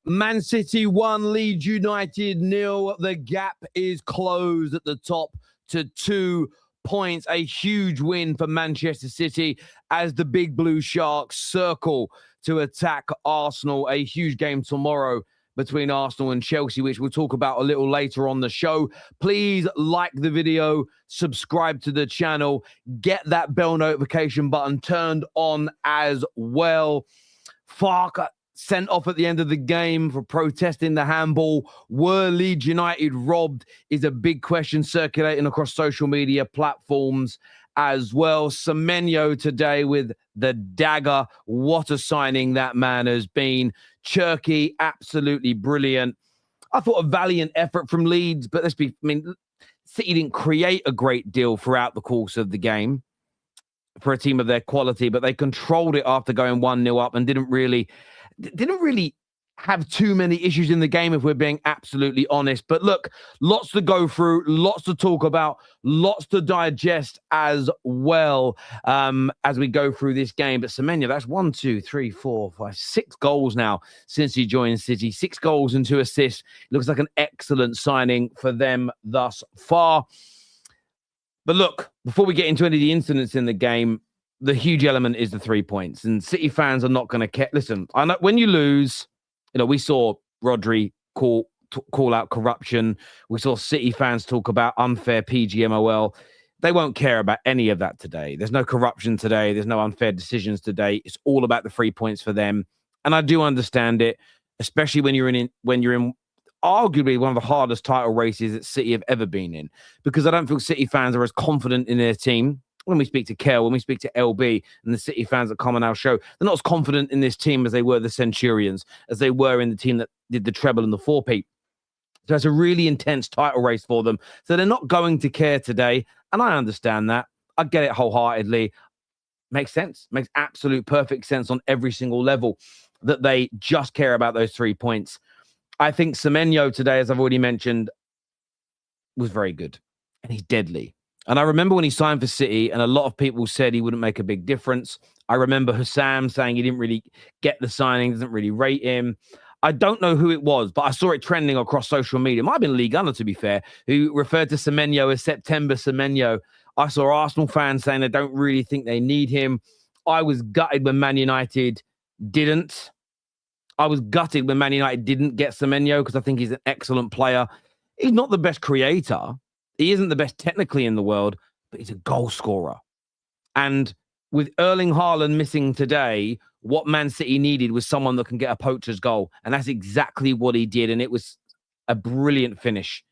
Man City 1, Leeds United 0. The gap is closed at the top to 2 points. A huge win for Manchester City as the Big Blue Sharks circle to attack Arsenal. A huge game tomorrow between Arsenal and Chelsea, which we'll talk about a little later on the show. Please like the video, subscribe to the channel, get that bell notification button turned on as well. Farke sent off at the end of the game for protesting the handball. Were Leeds United robbed is a big question circulating across social media platforms as well. Semenyo today with the dagger. What a signing that man has been. Cherki, absolutely brilliant. I thought a valiant effort from Leeds, but City didn't create a great deal throughout the course of the game for a team of their quality, but they controlled it after going 1-0 up and didn't really have too many issues in the game, if we're being absolutely honest. But look, lots to go through, lots to talk about, lots to digest as well as we go through this game. But Semenyo, that's 1, 2, 3, 4, 5, 6 goals now since he joined City. 6 goals and 2 assists. Looks like an excellent signing for them thus far. But look, before we get into any of the incidents in the game, the huge element is the 3 points. And City fans are not going to care. Listen, I know when you lose, we saw Rodri call out corruption. We saw City fans talk about unfair PGMOL. They won't care about any of that today. There's no corruption today. There's no unfair decisions today. It's all about the 3 points for them. And I do understand it, especially when you're in arguably one of the hardest title races that City have ever been in, because I don't feel City fans are as confident in their team. When we speak to Kel, when we speak to LB and the City fans that come on our show, they're not as confident in this team as they were the Centurions, as they were in the team that did the treble and the four-peat. So it's a really intense title race for them. So they're not going to care today. And I understand that. I get it wholeheartedly. Makes sense. Makes absolute perfect sense on every single level that they just care about those 3 points. I think Semenyo today, as I've already mentioned, was very good. And he's deadly. And I remember when he signed for City, and a lot of people said he wouldn't make a big difference. I remember Hussam saying he didn't really get the signing, doesn't really rate him. I don't know who it was, but I saw it trending across social media. It might have been Lee Gunner, to be fair, who referred to Semenyo as September Semenyo. I saw Arsenal fans saying they don't really think they need him. I was gutted when Man United didn't. I was gutted when Man United didn't get Semenyo because I think he's an excellent player. He's not the best creator. He isn't the best technically in the world, but he's a goal scorer. And with Erling Haaland missing today, what Man City needed was someone that can get a poacher's goal. And that's exactly what he did. And it was a brilliant finish.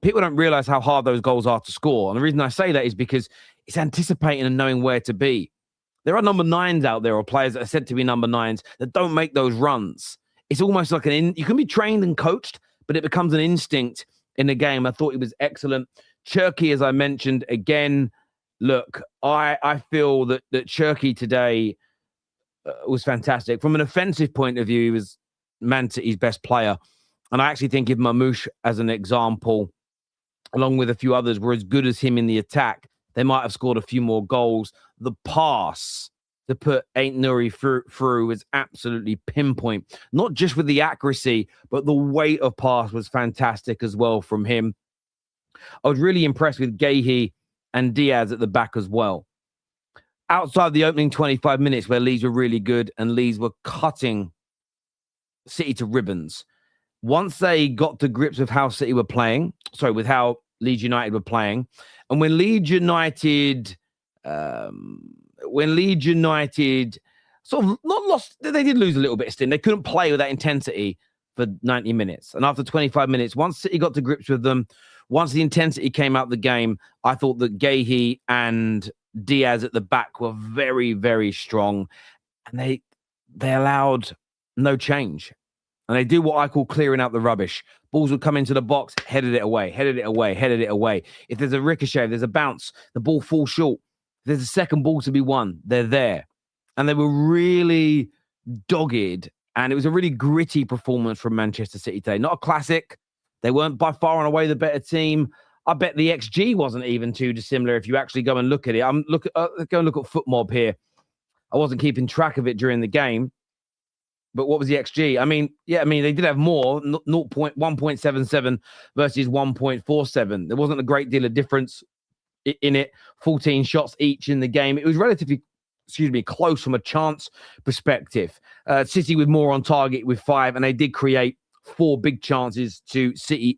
People don't realize how hard those goals are to score. And the reason I say that is because it's anticipating and knowing where to be. There are number 9s out there, or players that are said to be number 9s, that don't make those runs. It's almost like you can be trained and coached, but it becomes an instinct in the game. I thought he was excellent. Cherki, as I mentioned, again, look, I feel that Cherki today was fantastic. From an offensive point of view, he was Man City's best player. And I actually think if Mamouche, as an example, along with a few others, were as good as him in the attack, they might have scored a few more goals. The pass to put Ain't Nuri through was absolutely pinpoint. Not just with the accuracy, but the weight of pass was fantastic as well from him. I was really impressed with Guehi and Diaz at the back as well. Outside the opening 25 minutes where Leeds were really good and Leeds were cutting City to ribbons. Once they got to grips with how City were playing, with how Leeds United were playing, and when Leeds United sort of not lost, they did lose a little bit of steam. They couldn't play with that intensity for 90 minutes. And after 25 minutes, once City got to grips with them, once the intensity came out the game, I thought that Guehi and Diaz at the back were very, very strong. And they allowed no change. And they do what I call clearing out the rubbish. Balls would come into the box, headed it away, headed it away, headed it away. If there's a ricochet, if there's a bounce, the ball falls short. If there's a second ball to be won, they're there. And they were really dogged. And it was a really gritty performance from Manchester City today. Not a classic. They weren't by far and away the better team. I bet the XG wasn't even too dissimilar if you actually go and look at it. Go and look at FootMob here. I wasn't keeping track of it during the game, but what was the XG? I mean, they did have more, 1.77 versus 1.47. There wasn't a great deal of difference in it. 14 shots each in the game. It was relatively, close from a chance perspective. City with more on target with 5, and they did create 4 big chances to City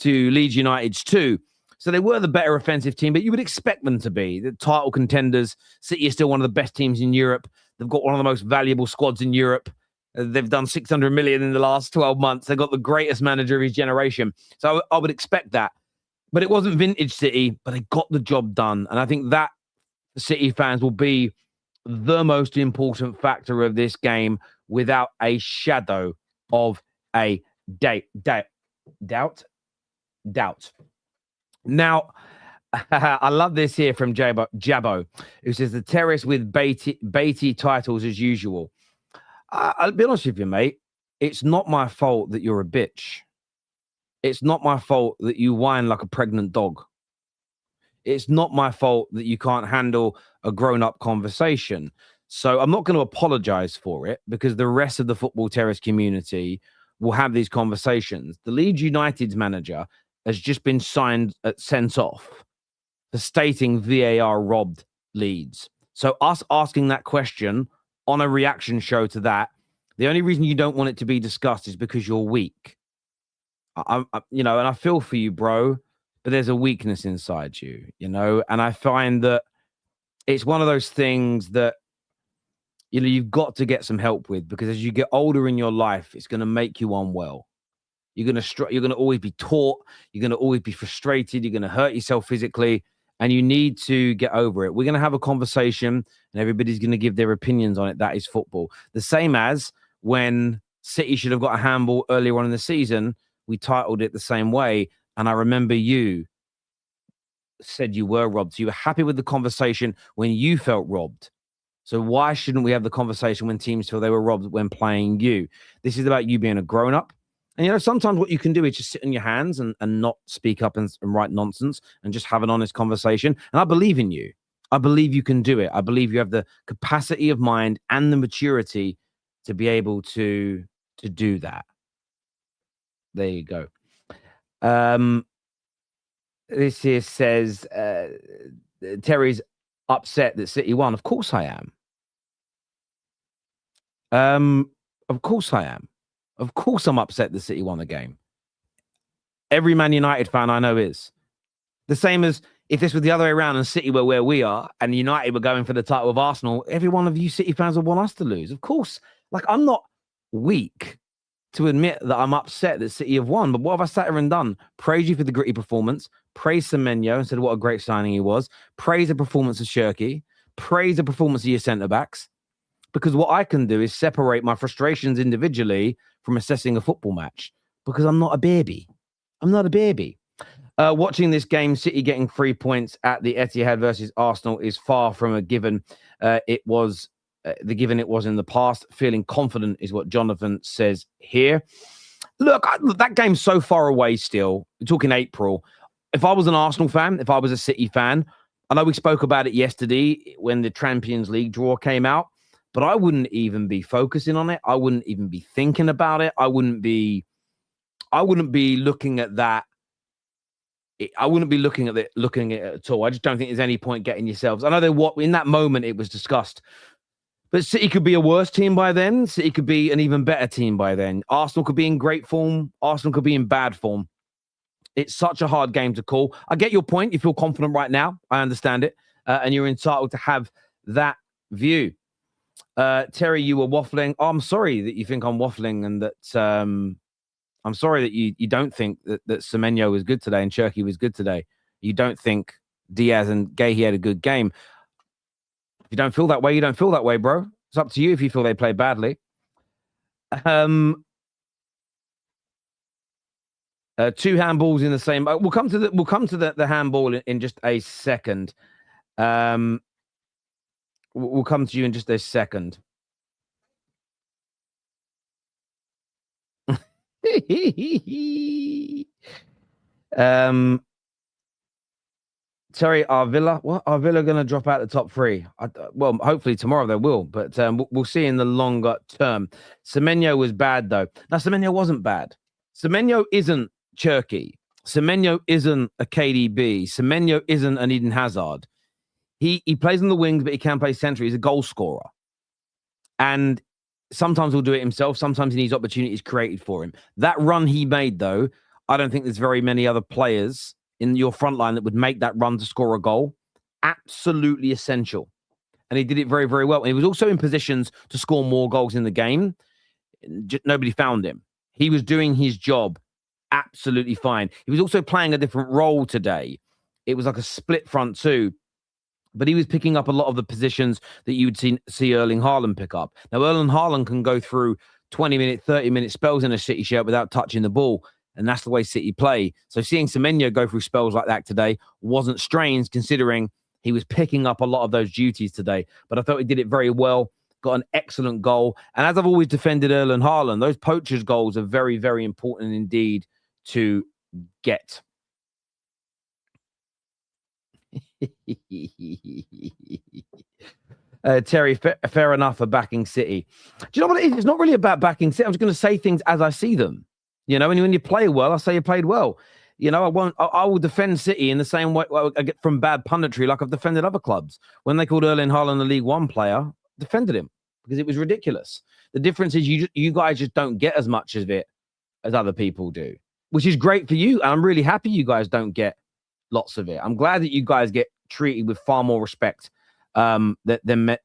to Leeds United's 2. So they were the better offensive team, but you would expect them to be. The title contenders. City is still one of the best teams in Europe. They've got one of the most valuable squads in Europe. They've done 600 million in the last 12 months. They've got the greatest manager of his generation. So I would expect that. But it wasn't vintage City, but they got the job done. And I think that City fans will be the most important factor of this game without a shadow of a doubt. Now, I love this here from Jabbo, who says the Terrace with Beatty titles as usual. I'll be honest with you, mate. It's not my fault that you're a bitch. It's not my fault that you whine like a pregnant dog. It's not my fault that you can't handle a grown-up conversation. So I'm not going to apologize for it because the rest of the Football Terrace community will have these conversations. The Leeds United's manager has just been sent off for stating VAR robbed Leeds. So us asking that question on a reaction show to that, the only reason you don't want it to be discussed is because you're weak. And I feel for you, bro, but there's a weakness inside you, and I find that it's one of those things that, you've got to get some help with, because as you get older in your life, it's going to make you unwell. You're going to always be taught. You're going to always be frustrated. You're going to hurt yourself physically, and you need to get over it. We're going to have a conversation, and everybody's going to give their opinions on it. That is football. The same as when City should have got a handball earlier on in the season, we titled it the same way. And I remember you said you were robbed. So you were happy with the conversation when you felt robbed. So why shouldn't we have the conversation when teams feel they were robbed when playing you? This is about you being a grown-up. And, sometimes what you can do is just sit on your hands and not speak up and write nonsense and just have an honest conversation. And I believe in you. I believe you can do it. I believe you have the capacity of mind and the maturity to be able to do that. There you go. This here says, Terry's upset that City won. Of course I am. Of course I am. Of course I'm upset that City won the game. Every Man United fan I know is. The same as if this was the other way around and City were where we are and United were going for the title of Arsenal, every one of you City fans would want us to lose. Of course. I'm not weak to admit that I'm upset that City have won, but what have I sat here and done? Praise you for the gritty performance, praise Semenyo and said what a great signing he was, praise the performance of Shirky, praise the performance of your centre-backs, because what I can do is separate my frustrations individually from assessing a football match, because I'm not a baby. I'm not a baby. Watching this game, City getting 3 points at the Etihad versus Arsenal is far from a given. It was the given it was in the past. Feeling confident is what Jonathan says here. Look, that game's so far away still. We're talking April. If I was an Arsenal fan, if I was a City fan, I know we spoke about it yesterday when the Champions League draw came out, but I wouldn't even be focusing on it. I wouldn't even be thinking about it. I wouldn't be looking at that. I wouldn't be looking at it at all. I just don't think there's any point getting yourselves. I know in that moment it was discussed, but City could be a worse team by then. City could be an even better team by then. Arsenal could be in great form. Arsenal could be in bad form. It's such a hard game to call. I get your point. You feel confident right now. I understand it. And you're entitled to have that view. Terry, you were waffling. Oh, I'm sorry that you think I'm waffling and that I'm sorry that you don't think that Semenyo was good today and Cherky was good today. You don't think Diaz and Guehi had a good game. If you don't feel that way, you don't feel that way, bro. It's up to you if you feel they played badly. Two handballs in the same. We'll come to the handball in just a second. We'll come to you in just a second. Terry, are Villa going to drop out the top three? Well, hopefully tomorrow they will, but we'll see in the longer term. Semenyo was bad, though. Now, Semenyo wasn't bad. Semenyo isn't Cherky. Semenyo isn't a KDB. Semenyo isn't an Eden Hazard. He plays on the wings, but he can play centre. He's a goal scorer. And sometimes he'll do it himself. Sometimes he needs opportunities created for him. That run he made, though, I don't think there's very many other players in your front line that would make that run to score a goal. Absolutely essential. And he did it very, very well. And he was also in positions to score more goals in the game. Nobody found him. He was doing his job absolutely fine. He was also playing a different role today. It was like a split front two. But he was picking up a lot of the positions that you would see Erling Haaland pick up. Now, Erling Haaland can go through 20-minute, 30-minute spells in a City shirt without touching the ball. And that's the way City play. So seeing Semenyo go through spells like that today wasn't strange, considering he was picking up a lot of those duties today. But I thought he did it very well, got an excellent goal. And as I've always defended Erling Haaland, those poachers' goals are very, very important indeed to get. Terry, fair enough for backing City. Do you know what it is? It's not really about backing City. I'm just going to say things as I see them. You know, and when you play well, I say you played well. You know, I will defend City in the same way I get from bad punditry like I've defended other clubs. When they called Erling Haaland a League One player, I defended him because it was ridiculous. The difference is you guys just don't get as much of it as other people do, which is great for you. And I'm really happy you guys don't get lots of it. I'm glad that you guys get treated with far more respect than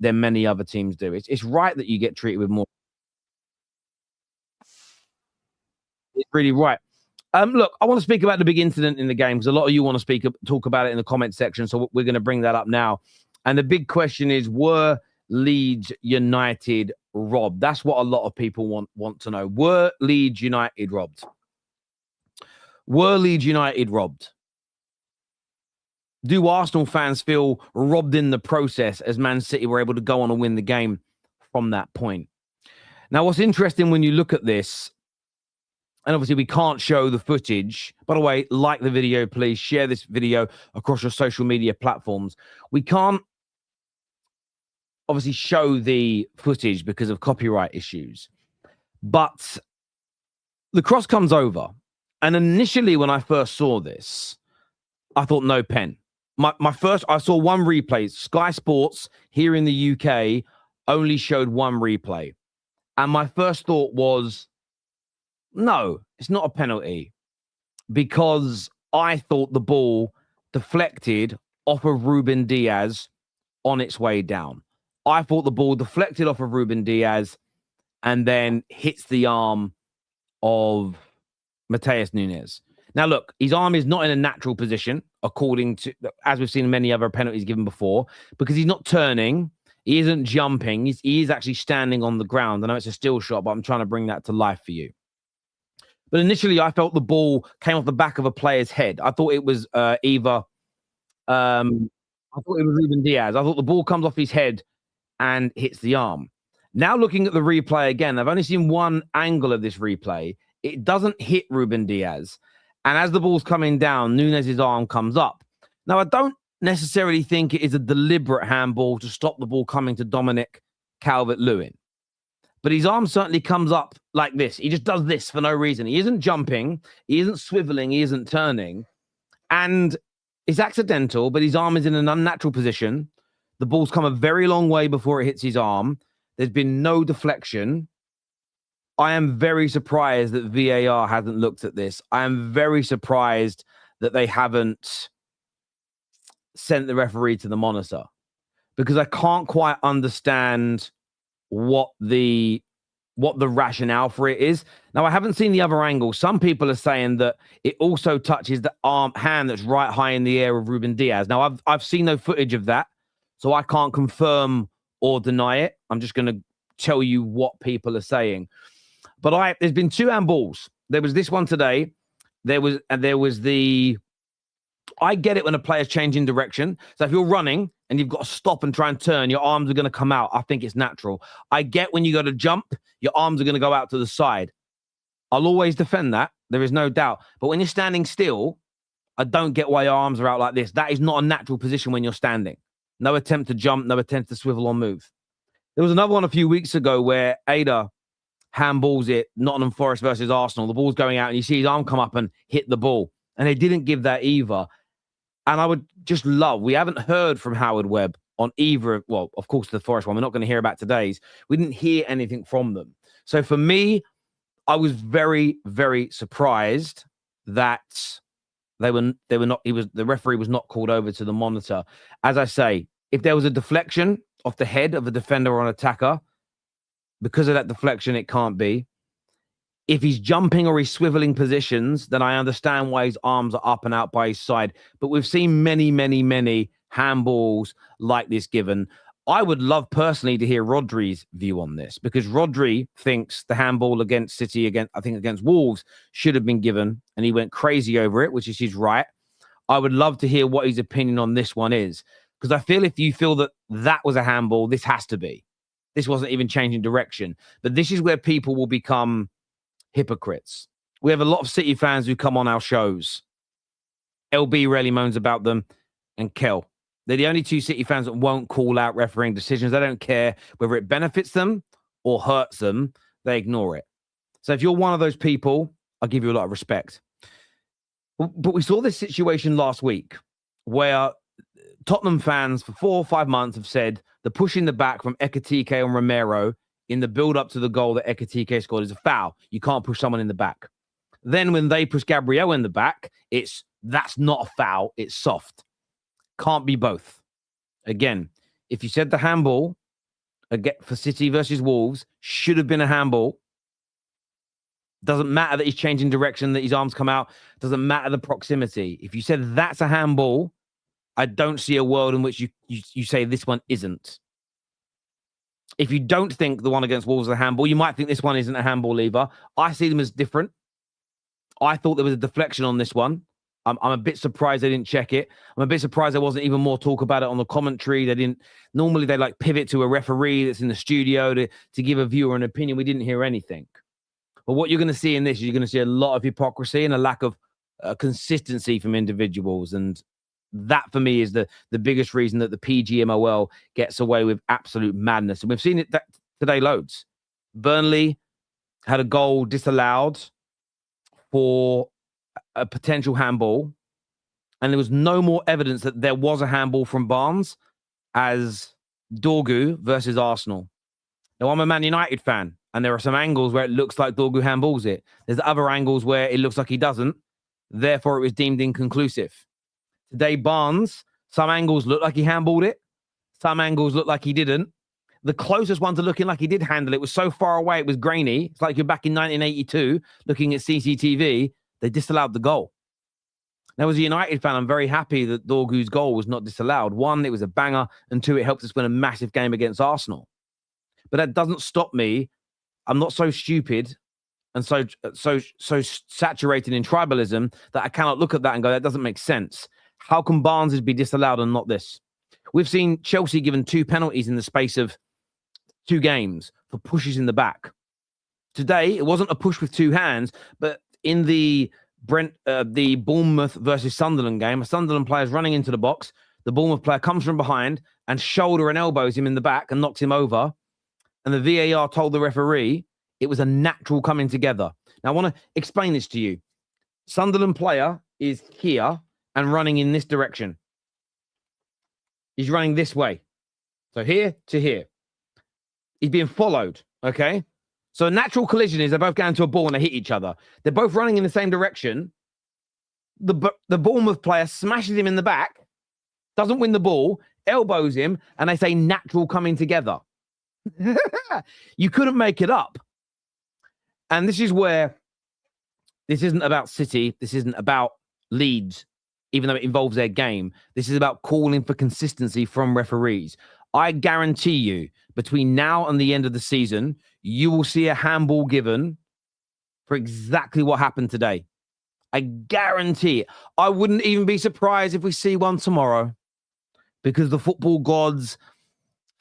many other teams do. It's right that you get treated with more. It's really right. Look, I want to speak about the big incident in the game because a lot of you want to talk about it in the comment section. So we're going to bring that up now. And the big question is, were Leeds United robbed? That's what a lot of people want to know. Were Leeds United robbed? Were Leeds United robbed? Do Arsenal fans feel robbed in the process as Man City were able to go on and win the game from that point? Now, what's interesting when you look at this, and obviously we can't show the footage. By the way, like the video, please. Share this video across your social media platforms. We can't obviously show the footage because of copyright issues. But the cross comes over. And initially when I first saw this, I thought no pen. I saw one replay. Sky Sports here in the UK only showed one replay. And my first thought was, no, it's not a penalty, because I thought the ball deflected off of Ruben Diaz on its way down. I thought the ball deflected off of Ruben Diaz and then hits the arm of Matheus Nunes. Now, look, his arm is not in a natural position, according to, as we've seen many other penalties given before, because he's not turning, he isn't jumping, he is actually standing on the ground. I know it's a still shot, but I'm trying to bring that to life for you. But initially, I felt the ball came off the back of a player's head. I thought it was I thought it was Ruben Diaz. I thought the ball comes off his head and hits the arm. Now looking at the replay again, I've only seen one angle of this replay. It doesn't hit Ruben Diaz. And as the ball's coming down, Nunes' arm comes up. Now, I don't necessarily think it is a deliberate handball to stop the ball coming to Dominic Calvert-Lewin. But his arm certainly comes up like this. He just does this for no reason. He isn't jumping. He isn't swiveling. He isn't turning. And it's accidental, but his arm is in an unnatural position. The ball's come a very long way before it hits his arm. There's been no deflection. I am very surprised that VAR hasn't looked at this. I am very surprised that they haven't sent the referee to the monitor, because I can't quite understand what the rationale for it is. Now, I haven't seen the other angle. Some people are saying that it also touches the hand that's right high in the air of Ruben Diaz. Now, I've seen no footage of that, so I can't confirm or deny it. I'm just going to tell you what people are saying. But there's been two handballs. There was this one today. There was the. I get it when a player's changing direction. So if you're running and you've got to stop and try and turn, your arms are going to come out. I think it's natural. I get when you go to jump, your arms are going to go out to the side. I'll always defend that. There is no doubt. But when you're standing still I don't get why your arms are out like this. That is not a natural position when you're standing. No attempt to jump, no attempt to swivel or move. There was another one a few weeks ago where Ada handballs it, Nottingham Forest versus Arsenal. The ball's going out and you see his arm come up and hit the ball. And they didn't give that either. And I would just love, we haven't heard from Howard Webb on either, well, of course, the Forest one. We're not going to hear about today's. We didn't hear anything from them. So for me, I was very, very surprised that they were not, the referee was not called over to the monitor. As I say, if there was a deflection off the head of a defender or an attacker, because of that deflection, it can't be. If he's jumping or he's swiveling positions, then I understand why his arms are up and out by his side. But we've seen many, many, many handballs like this given. I would love personally to hear Rodri's view on this, because Rodri thinks the handball against City, against Wolves, should have been given, and he went crazy over it, which is his right. I would love to hear what his opinion on this one is, because I feel if you feel that that was a handball, this has to be. This wasn't even changing direction. But this is where people will become hypocrites. We have a lot of City fans who come on our shows. LB rarely moans about them, and Kel. They're the only two City fans that won't call out refereeing decisions. They don't care whether it benefits them or hurts them. They ignore it. So if you're one of those people, I'll give you a lot of respect. But we saw this situation last week where Tottenham fans for 4 or 5 months have said the push in the back from Ekitike and Romero in the build-up to the goal that Ekitike scored is a foul. You can't push someone in the back. Then when they push Gabriel in the back, that's not a foul. It's soft. Can't be both. Again, if you said the handball for City versus Wolves should have been a handball, doesn't matter that he's changing direction, that his arms come out, doesn't matter the proximity. If you said that's a handball, I don't see a world in which you say this one isn't. If you don't think the one against Wolves is a handball, you might think this one isn't a handball either. I see them as different. I thought there was a deflection on this one. I'm a bit surprised they didn't check it. I'm a bit surprised there wasn't even more talk about it on the commentary. Normally they like pivot to a referee that's in the studio to give a viewer an opinion. We didn't hear anything. But what you're going to see in this is you're going to see a lot of hypocrisy and a lack of consistency from individuals. And that for me is the biggest reason that the PGMOL gets away with absolute madness. And we've seen it today loads. Burnley had a goal disallowed for a potential handball, and there was no more evidence that there was a handball from Barnes as Dorgu versus Arsenal. Now, I'm a Man United fan, and there are some angles where it looks like Dorgu handballs it. There's other angles where it looks like he doesn't. Therefore, it was deemed inconclusive. Today, Barnes, some angles look like he handballed it. Some angles look like he didn't. The closest ones are looking like he did handle it. It was so far away, it was grainy. It's like you're back in 1982 looking at CCTV. They disallowed the goal. Now, as a United fan, I'm very happy that Dorgu's goal was not disallowed. One, it was a banger, and two, it helped us win a massive game against Arsenal. But that doesn't stop me. I'm not so stupid and so saturated in tribalism that I cannot look at that and go, that doesn't make sense. How can Barnes be disallowed and not this? We've seen Chelsea given 2 penalties in the space of 2 games for pushes in the back. Today, it wasn't a push with 2 hands, but in the Bournemouth versus Sunderland game, a Sunderland player is running into the box. The Bournemouth player comes from behind and shoulder and elbows him in the back and knocks him over. And the VAR told the referee it was a natural coming together. Now, I want to explain this to you. Sunderland player is here and running in this direction. He's running this way. So here to here. He's being followed, okay? So a natural collision is they're both going to a ball and they hit each other. They're both running in the same direction. The Bournemouth player smashes him in the back, doesn't win the ball, elbows him, and they say natural coming together. You couldn't make it up. And this is where this isn't about City. This isn't about Leeds, even though it involves their game. This is about calling for consistency from referees. I guarantee you, between now and the end of the season, you will see a handball given for exactly what happened today. I guarantee it. I wouldn't even be surprised if we see one tomorrow, because the football gods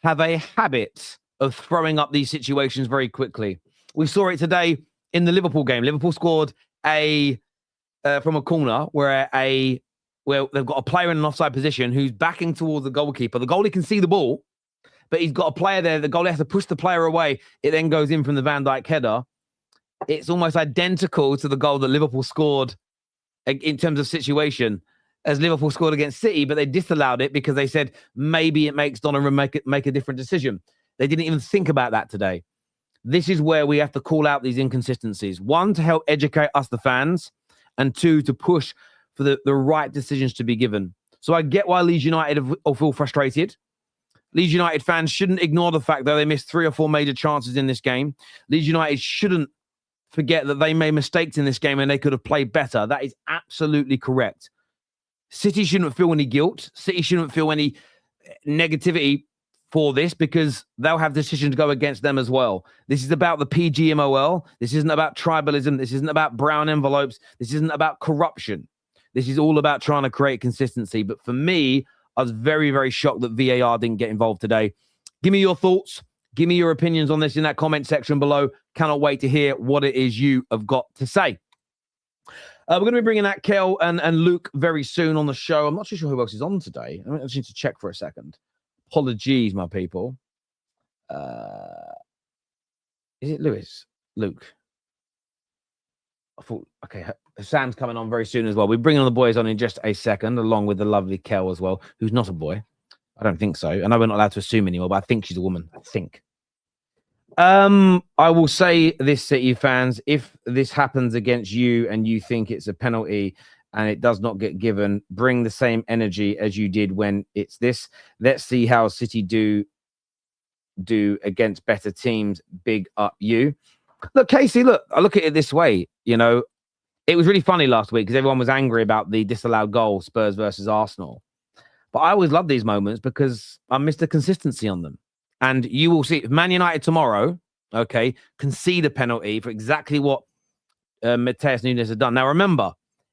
have a habit of throwing up these situations very quickly. We saw it today in the Liverpool game. Liverpool scored from a corner where a where they've got a player in an offside position who's backing towards the goalkeeper. The goalie can see the ball, but he's got a player there. The goalie has to push the player away. It then goes in from the Van Dijk header. It's almost identical to the goal that Liverpool scored in terms of situation as Liverpool scored against City, but they disallowed it because they said maybe it makes Donnarumma make a different decision. They didn't even think about that today. This is where we have to call out these inconsistencies. One, to help educate us, the fans, and two, to push for the right decisions to be given. So I get why Leeds United feel frustrated. Leeds United fans shouldn't ignore the fact that they missed 3 or 4 major chances in this game. Leeds United shouldn't forget that they made mistakes in this game and they could have played better. That is absolutely correct. City shouldn't feel any guilt. City shouldn't feel any negativity for this because they'll have decisions go against them as well. This is about the PGMOL. This isn't about tribalism. This isn't about brown envelopes. This isn't about corruption. This is all about trying to create consistency. But for me, I was very, very shocked that VAR didn't get involved today. Give me your thoughts. Give me your opinions on this in that comment section below. Cannot wait to hear what it is you have got to say. We're going to be bringing out Kel and Luke very soon on the show. I'm not too sure who else is on today. I just need to check for a second. Apologies, my people. Is it Lewis? Luke? I thought, okay, Sam's coming on very soon as well. We're bringing the boys on in just a second, along with the lovely Kel as well, who's not a boy. I don't think so. I know we're not allowed to assume anymore, but I think she's a woman. I think. I will say this, City fans, if this happens against you and you think it's a penalty and it does not get given, bring the same energy as you did when it's this. Let's see how City do against better teams. Big up you. Look, Casey, look, I look at it this way. You know, it was really funny last week because everyone was angry about the disallowed goal, Spurs versus Arsenal. But I always love these moments because I miss the consistency on them. And you will see if Man United tomorrow, okay, concede a penalty for exactly what Matheus Nunes has done. Now, remember,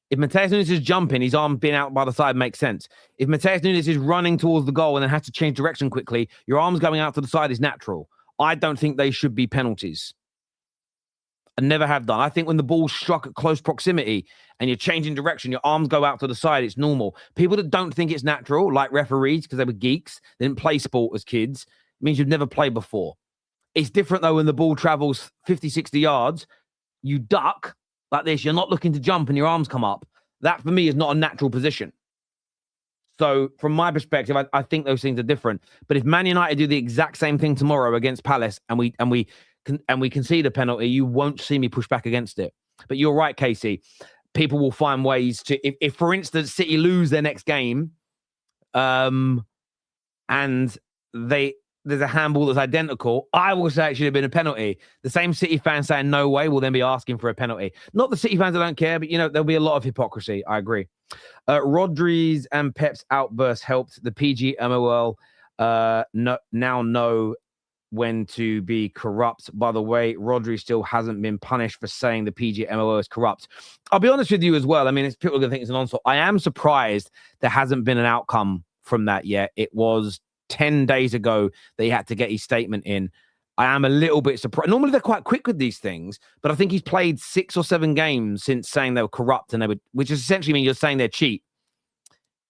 if Matheus Nunes is jumping, his arm being out by the side makes sense. If Matheus Nunes is running towards the goal and then has to change direction quickly, your arms going out to the side is natural. I don't think they should be penalties. I never have done. I think when the ball's struck at close proximity and you're changing direction, your arms go out to the side, it's normal. People that don't think it's natural, like referees, because they were geeks, they didn't play sport as kids, it means you've never played before. It's different, though, when the ball travels 50, 60 yards, you duck like this, you're not looking to jump and your arms come up. That, for me, is not a natural position. So, from my perspective, I think those things are different. But if Man United do the exact same thing tomorrow against Palace and we concede a penalty, you won't see me push back against it. But you're right, Casey. People will find ways to, if for instance, City lose their next game, and there's a handball that's identical, I will say it should have been a penalty. The same City fans saying no way will then be asking for a penalty. Not the City fans that don't care, but, you know, there'll be a lot of hypocrisy. I agree. Rodri's and Pep's outburst helped. The PGMOL now know when to be corrupt. By the way, Rodri still hasn't been punished for saying the PGMOL is corrupt. I'll be honest with you as well. I mean, people are going to think it's an onslaught. I am surprised there hasn't been an outcome from that yet. It was 10 days ago that he had to get his statement in. I am a little bit surprised. Normally they're quite quick with these things, but I think he's played 6 or 7 games since saying they were corrupt and which is essentially mean you're saying they're cheat.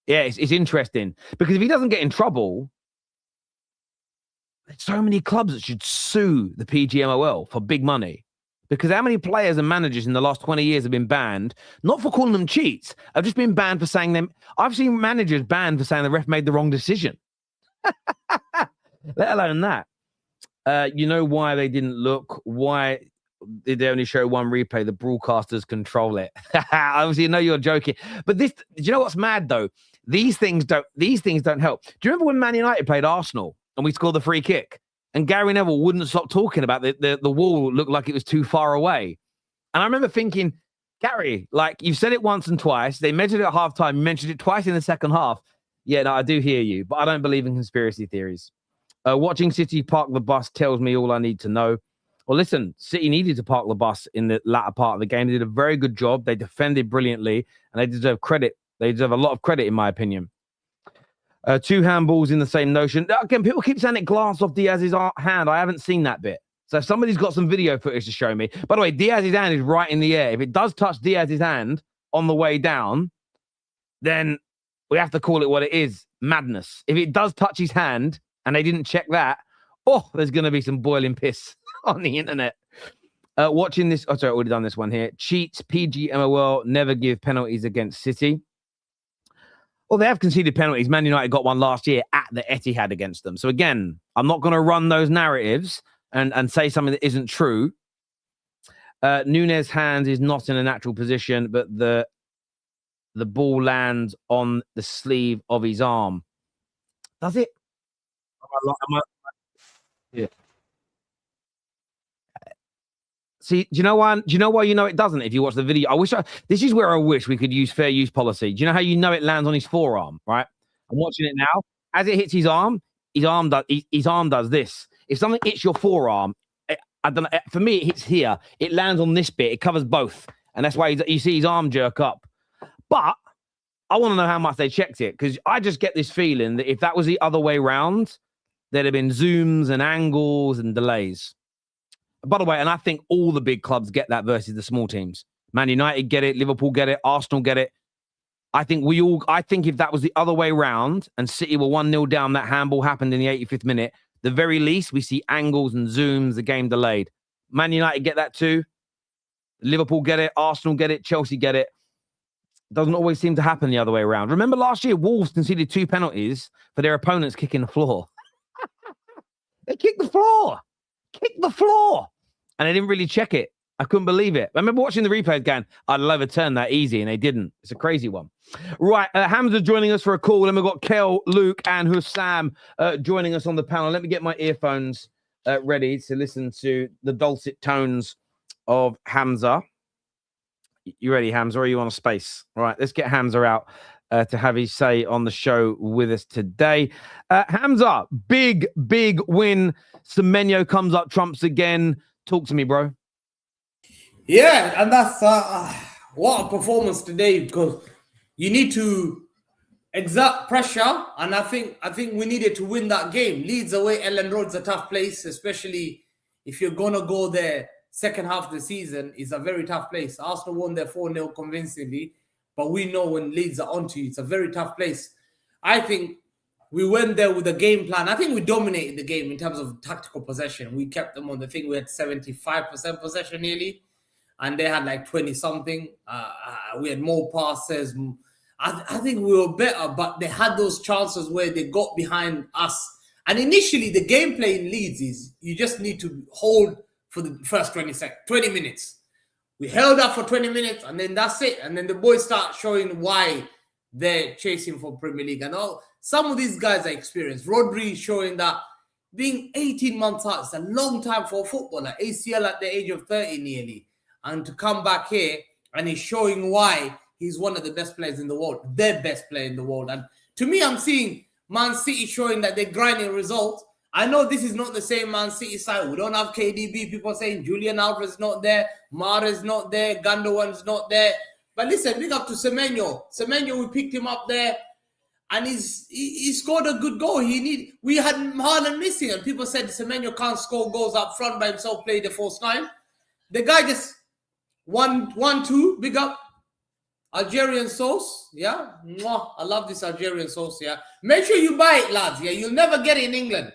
Yeah, it's interesting because if he doesn't get in trouble, there's so many clubs that should sue the PGMOL for big money. Because how many players and managers in the last 20 years have been banned, not for calling them cheats, have just been banned for saying them. I've seen managers banned for saying the ref made the wrong decision. Let alone that. You know why they didn't look? Why did they only show one replay? The broadcasters control it. Obviously, you know you're joking. But this, do you know what's mad though? These things don't help. Do you remember when Man United played Arsenal and we scored the free kick? And Gary Neville wouldn't stop talking about the wall looked like it was too far away. And I remember thinking, Gary, like you've said it once and twice. They measured it at halftime. You mentioned it twice in the second half. Yeah, no, I do hear you, but I don't believe in conspiracy theories. Watching City park the bus tells me all I need to know. Well, listen, City needed to park the bus in the latter part of the game. They did a very good job. They defended brilliantly, and they deserve credit. They deserve a lot of credit, in my opinion. 2 handballs in the same notion. Again, people keep saying it glanced off Diaz's hand. I haven't seen that bit. So if somebody's got some video footage to show me. By the way, Diaz's hand is right in the air. If it does touch Diaz's hand on the way down, then we have to call it what it is. Madness. If it does touch his hand and they didn't check that, there's going to be some boiling piss on the internet. Watching this, sorry, I already done this one here. Cheats, PGMOL, never give penalties against City. Well, they have conceded penalties. Man United got one last year at the Etihad against them. So again, I'm not going to run those narratives and say something that isn't true. Nunes' hands is not in a natural position, but the ball lands on the sleeve of his arm. Does it? Yeah. See, do you know why? You know it doesn't? If you watch the video, this is where I wish we could use fair use policy. Do you know how you know it lands on his forearm? Right? I'm watching it now. As it hits his arm does this. If something hits your forearm, I don't know. For me, it hits here. It lands on this bit. It covers both, and that's why you see his arm jerk up. But I want to know how much they checked it, because I just get this feeling that if that was the other way round, there'd have been zooms and angles and delays. By the way, and I think all the big clubs get that versus the small teams. Man United get it, Liverpool get it, Arsenal get it. I think if that was the other way round and City were 1-0 down, that handball happened in the 85th minute, the very least we see angles and zooms, the game delayed. Man United get that too. Liverpool get it, Arsenal get it, Chelsea get it. Doesn't always seem to happen the other way around. Remember last year, Wolves conceded 2 penalties for their opponents kicking the floor. They kicked the floor. And they didn't really check it. I couldn't believe it. I remember watching the replay going, I'd overturn that easy, and they didn't. It's a crazy one. Right, Hamza joining us for a call. Then we've got Kel, Luke, and Hussam joining us on the panel. Let me get my earphones ready to listen to the dulcet tones of Hamza. You ready, Hamza, or are you on a space? All right, let's get Hamza out to have his say on the show with us today. Hamza, big win. Semenyo comes up, trumps again. Talk to me, bro. Yeah, and that's what a performance today, because you need to exert pressure, and I think we needed to win that game. Leeds away, Ellen Road's a tough place, especially if you're gonna go there second half of the season. It's a very tough place. Arsenal won their 4-0 convincingly, but we know when Leeds are onto you, it's a very tough place. I think we went there with a game plan. I think we dominated the game in terms of tactical possession. We kept them on the thing. We had 75% possession nearly, and they had like 20-something. We had more passes. I think we were better, but they had those chances where they got behind us. And initially, the gameplay in Leeds is you just need to hold for the first 20 minutes. We held up for 20 minutes, and then that's it. And then the boys start showing why they're chasing for Premier League. And all some of these guys are experienced. Rodri is showing that being 18 months out is a long time for a footballer. ACL at the age of 30 nearly. And to come back here, and he's showing why he's one of the best players in the world, their best player in the world. And to me, I'm seeing Man City showing that they're grinding results. I know this is not the same Man City side. We don't have KDB. People saying Julian Alvarez is not there. Mara is not there. Gundogan's not there. But listen, big up to Semenyo. Semenyo, we picked him up there, and he scored a good goal. We had Haaland missing, and people said Semenyo can't score goals up front by himself, play the false nine. The guy just 1-2, big up. Algerian sauce, yeah. Mwah, I love this Algerian sauce, yeah. Make sure you buy it, lads, yeah. You'll never get it in England.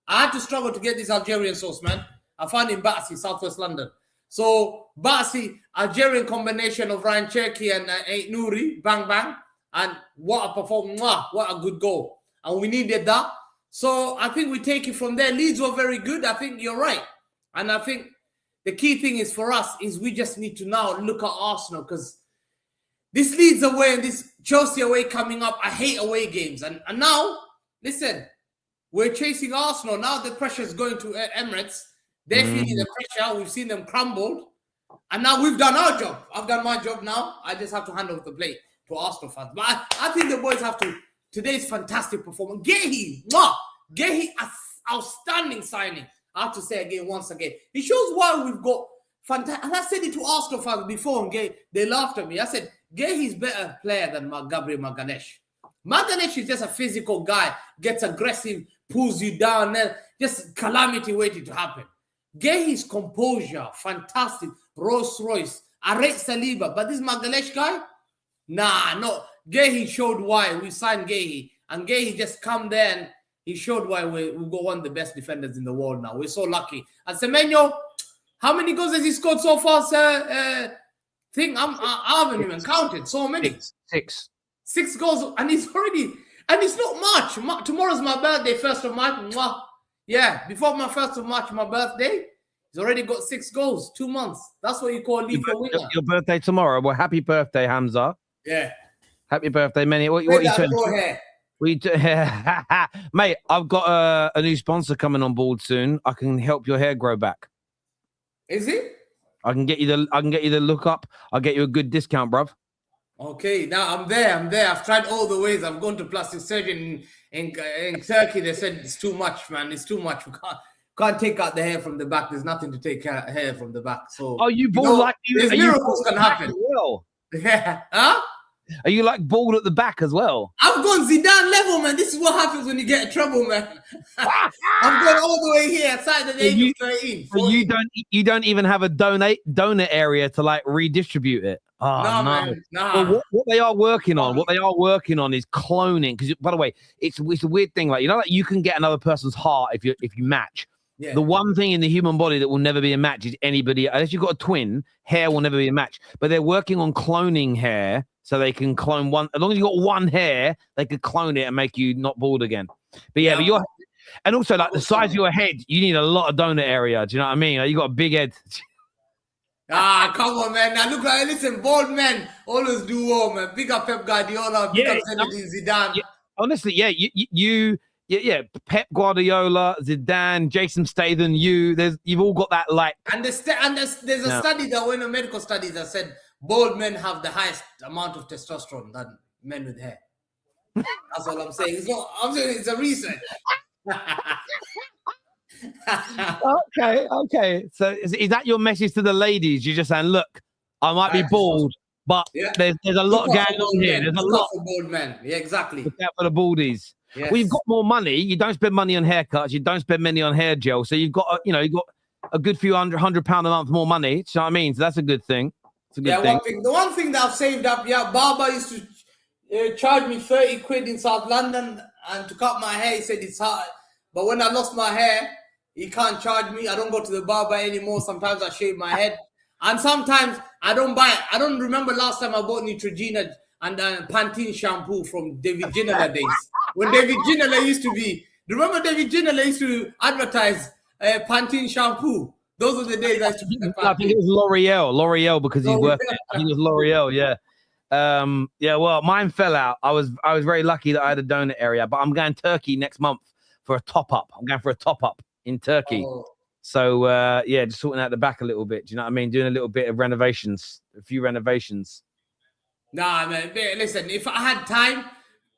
I had to struggle to get this Algerian sauce, man. I found it in Battersea, Southwest London. So, Battersea, Algerian combination of Ryan Cherky and Nouri, bang, bang. And what a performance, what a good goal. And we needed that. So, I think we take it from there. Leeds were very good. I think you're right. And I think the key thing is for us is we just need to now look at Arsenal, because this Leeds away and this Chelsea away coming up, I hate away games. And now, listen, we're chasing Arsenal. Now the pressure is going to Emirates. They're feeling the pressure. We've seen them crumbled. And now we've done our job. I've done my job now. I just have to hand over the plate to Arsenal fans. But I think the boys have to. Today's fantastic performance. Guehi, outstanding signing. I have to say again, once again. It shows why we've got fantastic. And I said it to Arsenal fans before, and they laughed at me. I said, Guehi's better player than Gabriel Magalhaes. Magalhaes is just a physical guy, gets aggressive, pulls you down, and just calamity waiting to happen. Guehi's composure, fantastic. Rolls Royce, I rate Saliba, but this Magalhaes guy, nah, no. Guehi showed why we signed Guehi, and Guehi just come there and he showed why we got one of the best defenders in the world now. We're so lucky. And Semenyo, how many goals has he scored so far, sir? I haven't even counted. So many. Six goals, and he's already, and it's not March. Tomorrow's my birthday, 1st of March. Mwah. Yeah, before my 1st of March, my birthday, he's already got 6 goals, 2 months. That's what you call lethal winger. Your birthday tomorrow. Well, happy birthday, Hamza. Yeah. Happy birthday, many. What you turning? Mate, I've got a new sponsor coming on board soon. I can help your hair grow back. Is it? I can get you the look up. I'll get you a good discount, bruv. Okay, now I'm there. I've tried all the ways. I've gone to plastic surgeon in Turkey. They said it's too much, man. It's too much. We can't take out the hair from the back. There's nothing to take out hair from the back. So you bald like you? Miracles can happen. Well, yeah. Huh? Are you like bald at the back as well? I've gone Zidane level, man. This is what happens when you get in trouble, man. I've gone all the way here, outside the age of 13. So you don't even have a donor area to like redistribute it. Oh, no, no. Man, nah. Well, what they are working on, is cloning. Because by the way, it's a weird thing. Like like you can get another person's heart if you match. Yeah. The one thing in the human body that will never be a match is anybody, unless you've got a twin, hair will never be a match. But they're working on cloning hair so they can clone one. As long as you've got one hair, they could clone it and make you not bald again. But yeah, but and also like the size of your head, you need a lot of donor area. Do you know what I mean? Like, you got a big head. Come on, man. Now look, listen, bald men always do well, man. Big up Pep Guardiola, big up Zidane. Yeah, honestly, yeah, you, Pep Guardiola, Zidane, Jason Statham, you've all got that like. And there's a study that went on medical studies that said bald men have the highest amount of testosterone than men with hair. That's all I'm saying. I'm saying it's a research. Okay. So is that your message to the ladies? You're just saying, look, I might be bald, but there's a lot going on here. There's a lot for bald men. Yeah, exactly. Look out for the baldies. Yes. Well, you've got more money. You don't spend money on haircuts. You don't spend money on hair gel. So you've got, you've got a good few £100 a month more money. Do you know what I mean? So that's a good thing. It's a good thing. The one thing that I've saved up, Barber used to charge me 30 quid in South London and to cut my hair. He said it's hard. But when I lost my hair, he can't charge me. I don't go to the barber anymore. Sometimes I shave my head. And sometimes I don't buy it. I don't remember last time I bought Neutrogena and Pantene shampoo from David Ginola days. When David Ginola used to be... Remember David Ginola used to advertise Pantene shampoo? Those are the days I used to be. I think it was L'Oreal because he's worth it. I think it was L'Oreal, yeah. Well, mine fell out. I was very lucky that I had a donor area, but I'm going Turkey next month for a top-up. I'm going for a top-up in Turkey. So, just sorting out the back a little bit. Do you know what I mean? Doing a little bit of renovations, a few renovations. Nah, man. Listen, if I had time,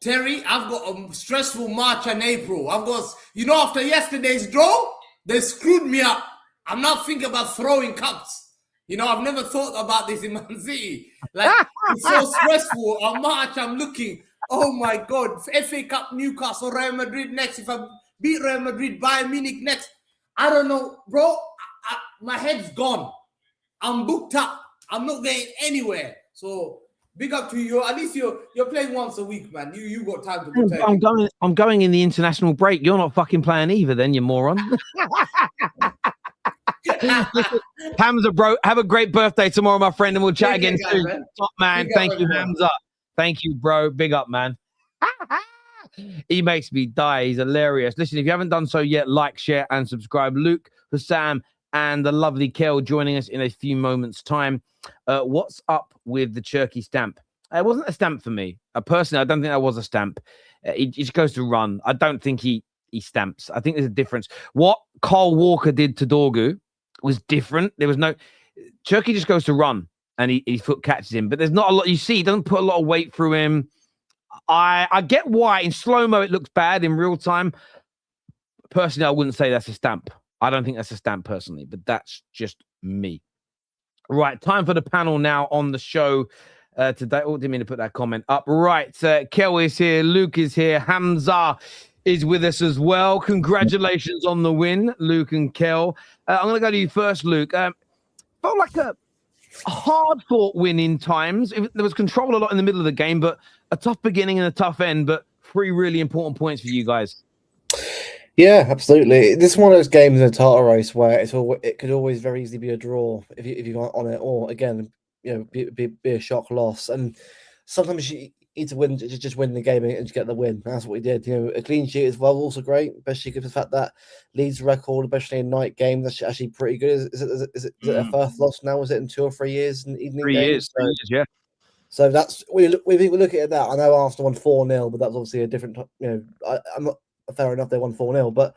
Terry, I've got a stressful March and April. I've got, after yesterday's draw, they screwed me up. I'm not thinking about throwing cups. I've never thought about this in Man City. Like, it's so stressful. On March, I'm looking, oh my God, FA Cup, Newcastle, Real Madrid next. If I beat Real Madrid, Bayern Munich next. I don't know, bro. My head's gone. I'm booked up. I'm not going anywhere. So big up to you. At least you're playing once a week, man. You got time to protect. I'm going in the international break. You're not fucking playing either, then, you moron. Hamza, bro, have a great birthday tomorrow, my friend, and we'll chat again soon. Man. Top man. Thank you, Hamza. Thank you, bro. Big up, man. He makes me die. He's hilarious. Listen, if you haven't done so yet, like, share, and subscribe. Luke, Hussam, and the lovely Kel joining us in a few moments' time. What's up with the Turkey stamp? It wasn't a stamp for me. Personally, I don't think that was a stamp. He just goes to run. I don't think he stamps. I think there's a difference. What Kyle Walker did to Dorgu was different. There was no... Turkey just goes to run, and his foot catches him. But there's not a lot... You see, he doesn't put a lot of weight through him. I get why in slow-mo it looks bad. In real time, personally, I wouldn't say that's a stamp. I don't think that's a stamp personally, but that's just me. Right, time for the panel now on the show today. Oh, didn't mean to put that comment up. Right, Kel is here, Luke is here, Hamza is with us as well. Congratulations on the win, Luke and Kel. I'm going to go to you first, Luke. Felt like A hard-fought win in times. There was control a lot in the middle of the game, but a tough beginning and a tough end. But 3 really important points for you guys. Yeah, absolutely. This is one of those games in a title race where it could always very easily be a draw if you got on it, or again, be a shock loss. And sometimes you need to win, just win the game and just get the win. That's what we did. A clean sheet as well, also great, especially given the fact that Leeds' record, especially in night games, that's actually pretty good. Is it their first loss now? Was it in 2 or 3 years in evening 3 games? 3 years, yeah. So that's we look at that. I know Arsenal won 4-0, but that's obviously a different. I'm not fair enough. They won 4-0, but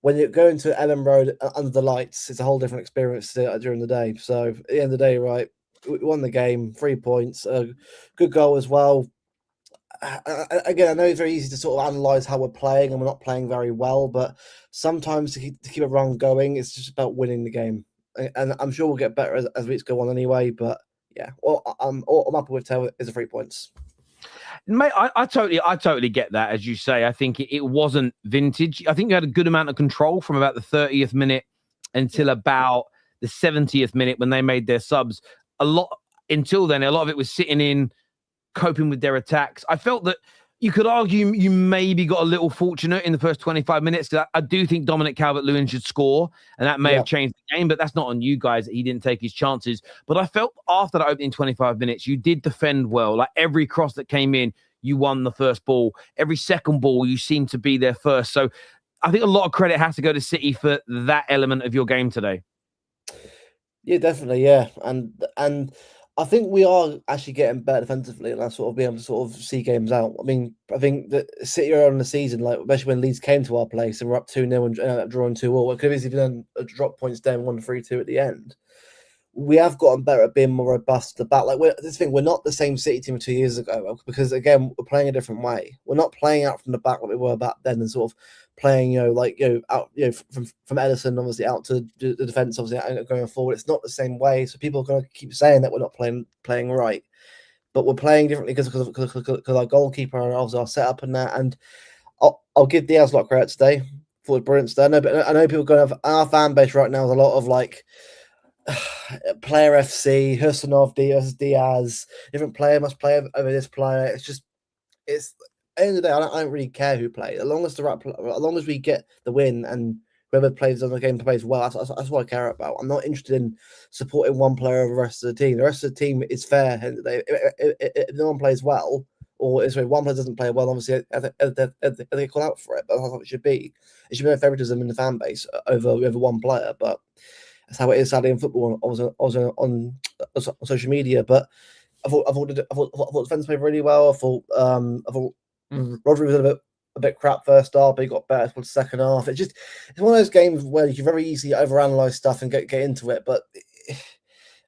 when you go into Ellen Road under the lights, it's a whole different experience during the day. So at the end of the day, right, we won the game, 3 points, good goal as well. Again, I know it's very easy to sort of analyze how we're playing, and we're not playing very well, but sometimes to keep everyone going, it's just about winning the game. And I'm sure we'll get better as weeks go on anyway. But yeah, all I'm happy with is the 3 points. Mate, I totally get that. As you say, I think it wasn't vintage. I think you had a good amount of control from about the 30th minute until about the 70th minute when they made their subs. Until then, a lot of it was sitting in, coping with their attacks. I felt that you could argue you maybe got a little fortunate in the first 25 minutes. I do think Dominic Calvert-Lewin should score, and that may have changed the game, but that's not on you guys that he didn't take his chances. But I felt after that opening 25 minutes, you did defend well. Like every cross that came in, you won the first ball. Every second ball, you seemed to be there first. So I think a lot of credit has to go to City for that element of your game today. Yeah, definitely, yeah. And I think we are actually getting better defensively, and that's sort of being able to sort of see games out. I mean, I think that City early in the season, like especially when Leeds came to our place and we're up 2-0 and ended up drawing 2-2, it could have easily been a drop points down 1-3-2 at the end. We have gotten better at being more robust at the back. Like we're not the same City team 2 years ago, because again, we're playing a different way. We're not playing out from the back like we were back then, and sort of playing, out, from Edison obviously out to the defense, obviously going forward. It's not the same way. So people are going to keep saying that we're not playing right, but we're playing differently because our goalkeeper and obviously our setup and that. And I'll give Diaz a lot of credit today for his brilliance there. I know people are going to have our fan base right now is a lot of like player FC, Hursanov, Diaz, different player must play over this player. It's at the end of the day, I don't really care who plays, as long as we get the win and whoever plays on the game plays well. That's what I care about. I'm not interested in supporting one player over the rest of the team. The rest of the team is fair. If no one plays well, or if one player doesn't play well, obviously they call out for it. But that's how it should be. It should be no favoritism in the fan base over one player. But that's how it is sadly in football. Also on social media. But I thought defense played really well. I thought Rodri was a bit crap first half, but he got better for the second half. It's one of those games where you can very easily overanalyze stuff and get into it. But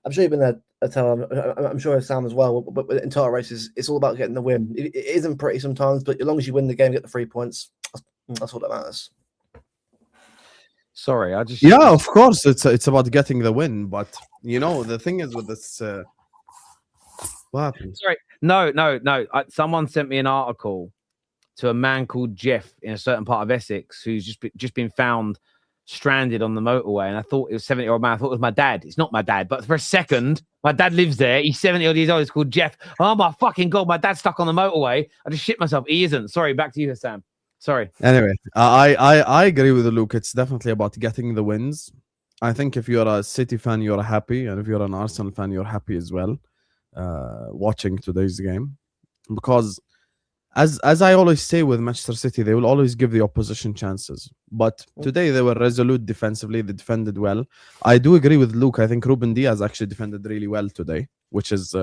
I'm sure you've been there, I'm sure Sam as well. But in title races, it's all about getting the win. It isn't pretty sometimes, but as long as you win the game, get the 3 points. That's all that matters. Sorry, of course it's about getting the win, but the thing is with this. What happened? Sorry, no. Someone sent me an article to a man called Jeff in a certain part of Essex who's just been found stranded on the motorway, and I thought it was 70-year-old man. I thought it was my dad. It's not my dad, but for a second, my dad lives there. He's 70-odd years old. He's called Jeff. Oh my fucking god, my dad's stuck on the motorway. I just shit myself. He isn't. Sorry, back to you, Sam. Sorry. Anyway, I agree with Luke. It's definitely about getting the wins. I think if you're a City fan, you're happy, and if you're an Arsenal fan, you're happy as well. Watching today's game, because as I always say with Manchester City, they will always give the opposition chances, but today they were resolute defensively. They defended well. I do agree with Luke. I think Ruben Diaz actually defended really well today, which is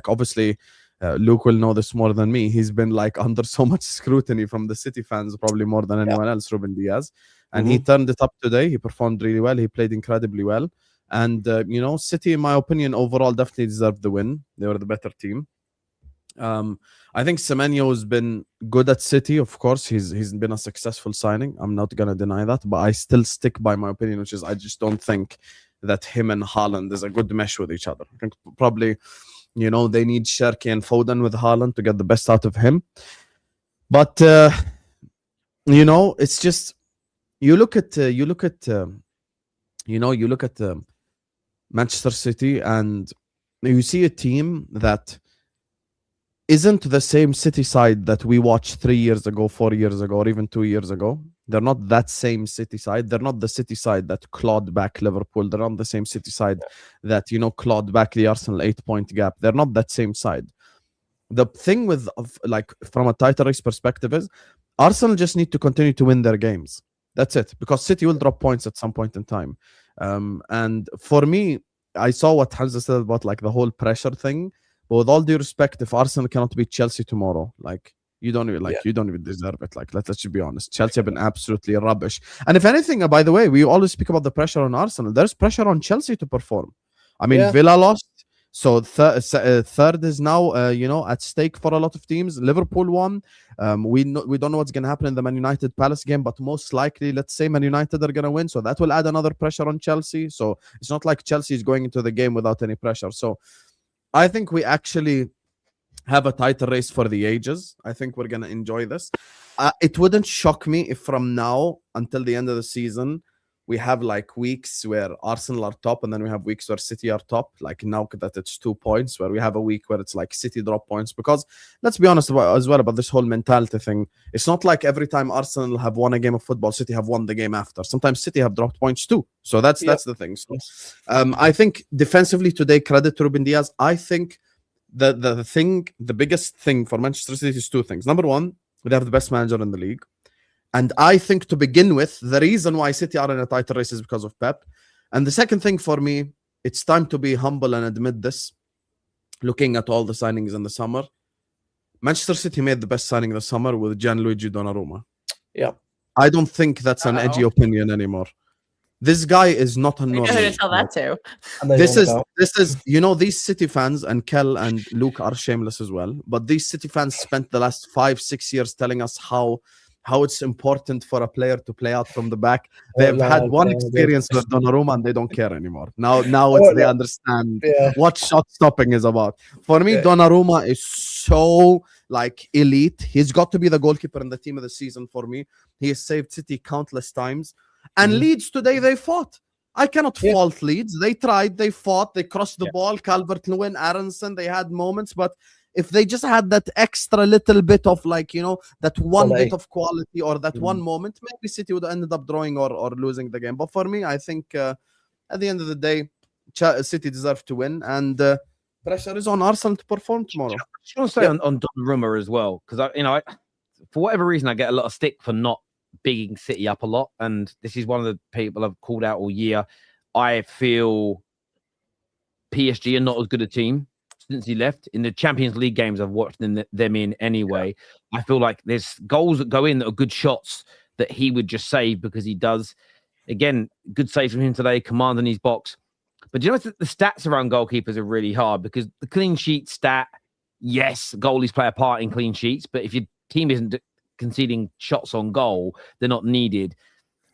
obviously Luke will know this more than me. He's been under so much scrutiny from the City fans, probably more than anyone else, Ruben Diaz, and he turned it up today. He performed really well. He played incredibly well. And, City, in my opinion, overall definitely deserved the win. They were the better team. I think Semenyo has been good at City. Of course, he's been a successful signing. I'm not going to deny that. But I still stick by my opinion, which is I just don't think that him and Haaland is a good mesh with each other. I think probably, they need Cherki and Foden with Haaland to get the best out of him. But, it's just, you look at Manchester City, and you see a team that isn't the same City side that we watched 3 years ago, 4 years ago, or even 2 years ago. They're not that same City side. They're not the City side that clawed back Liverpool. They're not the same City side that, clawed back the Arsenal 8-point gap. They're not that same side. The thing with, like, from a title race perspective is Arsenal just need to continue to win their games. That's it. Because City will drop points at some point in time. And for me, I saw what Hamza said about, like, the whole pressure thing. But with all due respect, if Arsenal cannot beat Chelsea tomorrow, like, you don't even deserve it. Like, let's just be honest. Chelsea have been absolutely rubbish. And if anything, by the way, we always speak about the pressure on Arsenal. There's pressure on Chelsea to perform. I mean, Villa lost, so third is now, at stake for a lot of teams. Liverpool won. We don't know what's going to happen in the Man United Palace game, but most likely, let's say Man United are going to win, so that will add another pressure on Chelsea. So it's not like Chelsea is going into the game without any pressure. So I think we actually have a title race for the ages. I think we're going to enjoy this. It wouldn't shock me if from now until the end of the season, we have like weeks where Arsenal are top and then we have weeks where City are top. Like now that it's 2 points, where we have a week where it's like City drop points. Because let's be honest as well about this whole mentality thing. It's not like every time Arsenal have won a game of football, City have won the game after. Sometimes City have dropped points too. So that's the thing. So, I think defensively today, credit to Ruben Diaz. I think the biggest thing for Manchester City is 2 things. Number one, they have the best manager in the league. And I think to begin with, the reason why City are in a title race is because of Pep. And the second thing for me, it's time to be humble and admit this. Looking at all the signings in the summer, Manchester City made the best signing of the summer with Gianluigi Donnarumma. Yeah. I don't think that's an edgy opinion anymore. This guy is not a normal. You tell that too. This is these City fans, and Kel and Luke are shameless as well, but these City fans spent the last 5-6 years telling us how it's important for a player to play out from the back. They've had one experience with Donnarumma and they don't care anymore. Now they understand what shot stopping is about. For me, Donnarumma is so like elite. He's got to be the goalkeeper in the team of the season for me. He has saved City countless times. And Leeds today, they fought. I cannot fault Leeds. They tried, they fought, they crossed the ball. Calvert-Lewin, Aronson, they had moments, but if they just had that extra little bit of that one bit of quality or that one moment, maybe City would have ended up drawing or losing the game. But for me, I think at the end of the day, City deserve to win, and pressure is on Arsenal to perform tomorrow. I just want to say on Donnarumma as well, because I for whatever reason, I get a lot of stick for not bigging City up a lot, and this is one of the people I've called out all year. I feel PSG are not as good a team since he left. In the Champions League games I've watched them in anyway, I feel like there's goals that go in that are good shots that he would just save because he does. Again, good save from him today, command in his box. But do you know what the stats around goalkeepers are really hard, because the clean sheet stat, yes, goalies play a part in clean sheets, but if your team isn't conceding shots on goal, they're not needed.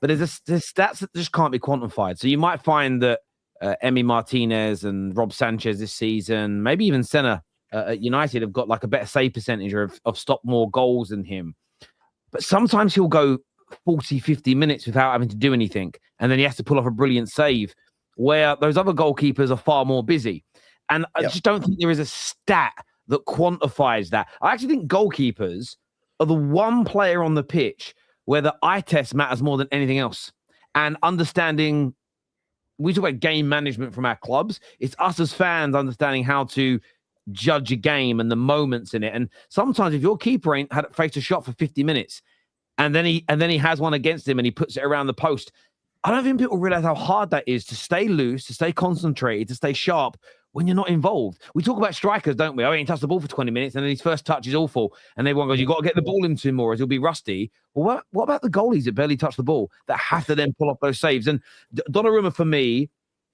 But there's stats that just can't be quantified. So you might find that Emi Martinez and Rob Sanchez this season, maybe even Senna at United, have got like a better save percentage of stopped more goals than him. But sometimes he'll go 40, 50 minutes without having to do anything. And then he has to pull off a brilliant save, where those other goalkeepers are far more busy. And I just don't think there is a stat that quantifies that. I actually think goalkeepers are the one player on the pitch where the eye test matters more than anything else. And understanding, we talk about game management from our clubs. It's us as fans understanding how to judge a game and the moments in it. And sometimes if your keeper ain't had faced a shot for 50 minutes and then he has one against him and he puts it around the post, I don't think people realize how hard that is to stay loose, to stay concentrated, to stay sharp when you're not involved. We talk about strikers, don't we? Oh, he ain't touched the ball for 20 minutes and then his first touch is awful. And everyone goes, you've got to get the ball into him more, as he'll be rusty. Well, what about the goalies that barely touch the ball, that have to then pull off those saves? And Donnarumma, for me,